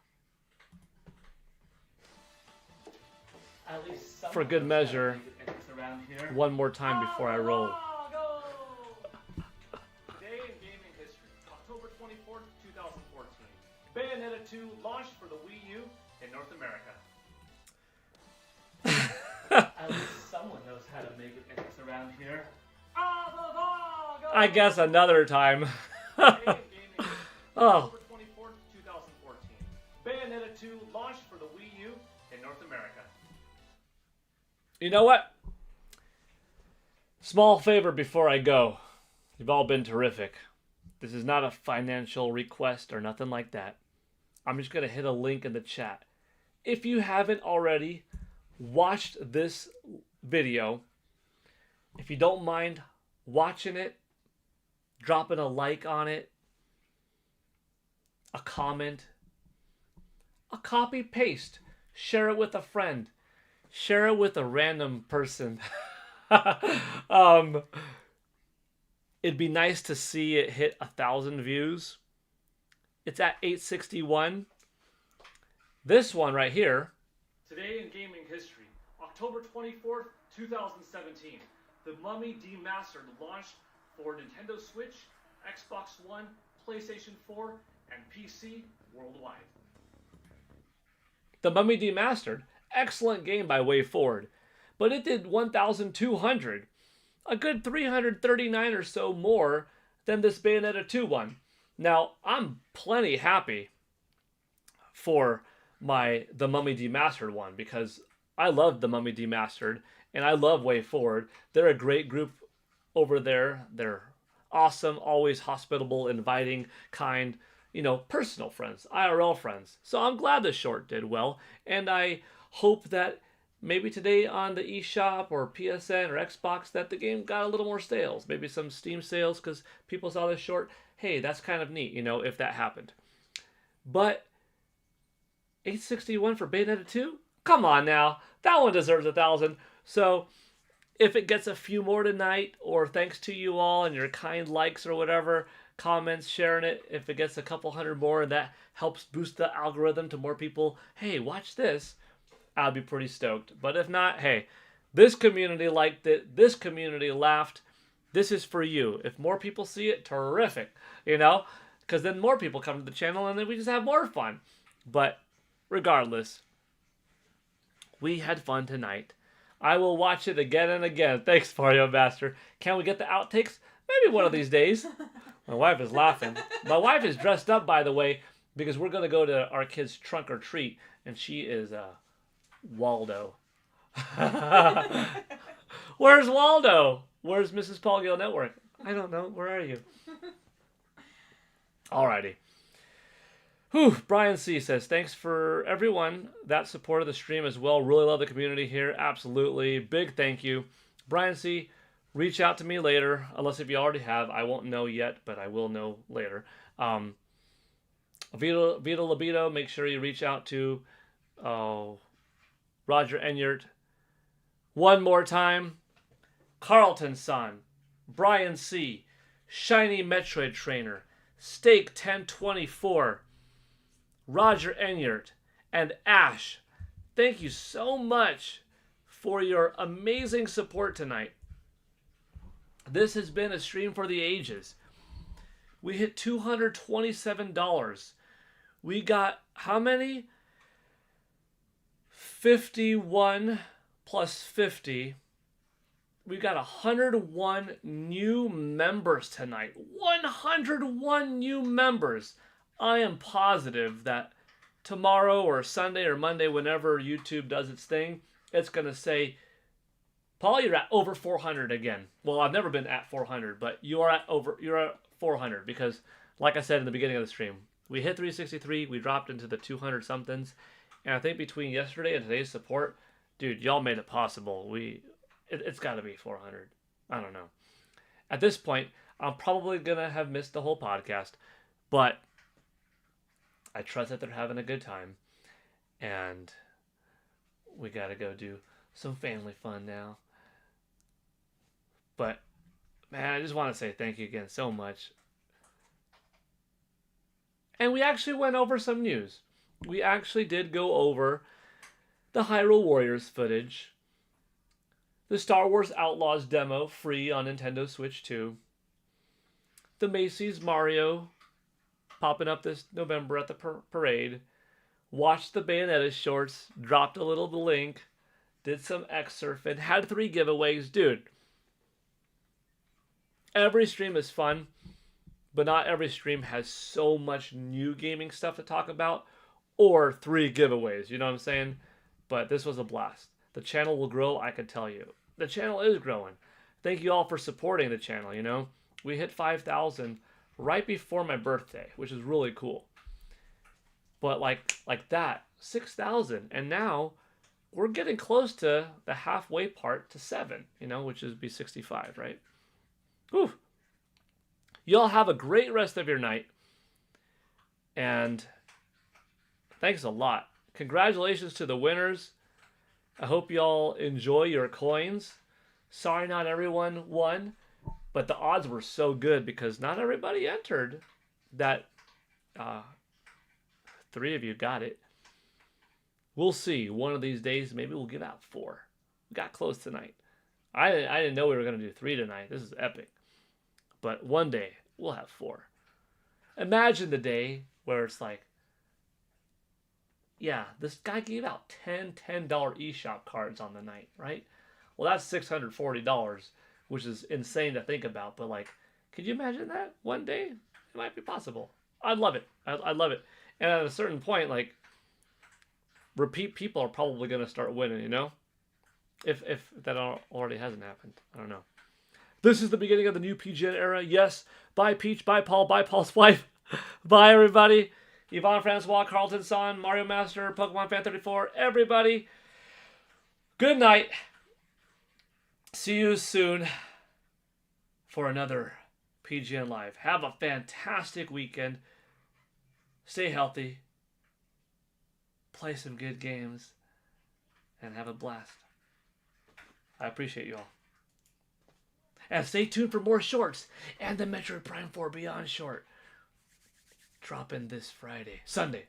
least for good measure, one more time before I roll. Today in gaming history, October 24th, 2014. Bayonetta 2 launched for the Wii U in North America. At least someone knows how to make it around here. I guess another time. Oh. October 24th, 2014. Bayonetta 2 launched for the Wii U in North America. You know what? Small favor before I go. You've all been terrific. This is not a financial request or nothing like that. I'm just going to hit a link in the chat. If you haven't already watched this video, if you don't mind watching it, dropping a like on it, a comment, a copy paste, share it with a friend, share it with a random person. It'd be nice to see it hit 1,000 views. It's at 861. This one right here. Today in gaming history, October 24th, 2017. The Mummy Demastered launched for Nintendo Switch, Xbox One, PlayStation 4, and PC worldwide. The Mummy Demastered, excellent game by WayForward, but it did 1,200, a good 339 or so more than this Bayonetta 2 one. Now, I'm plenty happy for the Mummy Demastered one because I love the Mummy Demastered and I love WayForward. They're a great group over there. They're awesome, always hospitable, inviting, kind, personal friends, IRL friends. So I'm glad the short did well, and I hope that maybe today on the eShop or PSN or Xbox that the game got a little more sales, maybe some Steam sales because people saw this short. Hey, that's kind of neat, if that happened. But 861 for Bayonetta 2? Come on now. That one deserves 1,000. So if it gets a few more tonight, or thanks to you all and your kind likes or whatever, comments, sharing it, if it gets a couple hundred more and that helps boost the algorithm to more people, hey, watch this, I'll be pretty stoked. But if not, hey, this community liked it. This community laughed. This is for you. If more people see it, terrific, because then more people come to the channel and then we just have more fun. But regardless, we had fun tonight. I will watch it again and again. Thanks, Mario Master. Can we get the outtakes? Maybe one of these days. My wife is laughing. My wife is dressed up, by the way, because we're going to go to our kid's trunk or treat, and she is Waldo. Where's Waldo? Where's Mrs. Paul Gale Network? I don't know. Where are you? Alrighty. Whew, Brian C. says, thanks for everyone that supported the stream as well. Really love the community here. Absolutely. Big thank you. Brian C., reach out to me later. Unless if you already have. I won't know yet, but I will know later. Vito Libido, make sure you reach out to Roger Enyart. One more time. Carlton Son. Brian C. Shiny Metroid Trainer. Steak 1024. Roger Enyart, and Ash, thank you so much for your amazing support tonight. This has been a stream for the ages. We hit $227. We got how many? 51 plus 50 We got 101 new members tonight. 101 new members. I am positive that tomorrow or Sunday or Monday, whenever YouTube does its thing, it's going to say, Paul, you're at over 400 again. Well, I've never been at 400, but you're at 400 because, like I said in the beginning of the stream, we hit 363, we dropped into the 200 somethings, and I think between yesterday and today's support, dude, y'all made it possible. It's got to be 400. I don't know. At this point, I'm probably going to have missed the whole podcast, but I trust that they're having a good time, and we got to go do some family fun now. But, man, I just want to say thank you again so much. And we actually went over some news. We actually did go over the Hyrule Warriors footage, the Star Wars Outlaws demo free on Nintendo Switch 2, the Macy's Mario popping up this November at the parade, watched the Bayonetta shorts, dropped a little the link, did some excerpt, and had 3 giveaways. Dude, every stream is fun, but not every stream has so much new gaming stuff to talk about, or 3 giveaways, you know what I'm saying? But this was a blast. The channel will grow, I can tell you. The channel is growing. Thank you all for supporting the channel, you know? We hit 5,000 right before my birthday, which is really cool. But like that, 6,000, and now we're getting close to the halfway part to 7, you know, which is be 65, right? Whew. Y'all have a great rest of your night, and thanks a lot. Congratulations to the winners. I hope y'all enjoy your coins. Sorry not everyone won, but the odds were so good because not everybody entered. That 3 of you got it. We'll see. One of these days, maybe we'll give out 4. We got close tonight. I didn't know we were going to do 3 tonight. This is epic. But one day, we'll have 4. Imagine the day where it's like, yeah, this guy gave out 10 $10 eShop cards on the night, right? Well, that's $640, which is insane to think about. But, like, could you imagine that one day? It might be possible. I'd love it. I'd love it. And at a certain point, like, repeat people are probably going to start winning, you know? If that already hasn't happened. I don't know. This is the beginning of the new PGN era. Yes. Bye, Peach. Bye, Paul. Bye, Paul's wife. Bye, everybody. Yvonne Francois, Carlton Son, Mario Master, Pokemon Fan 34. Everybody, good night. See you soon for another PGN Live. Have a fantastic weekend. Stay healthy. Play some good games. And have a blast. I appreciate you all. And stay tuned for more shorts and the Metroid Prime 4 Beyond short. Dropping this Sunday.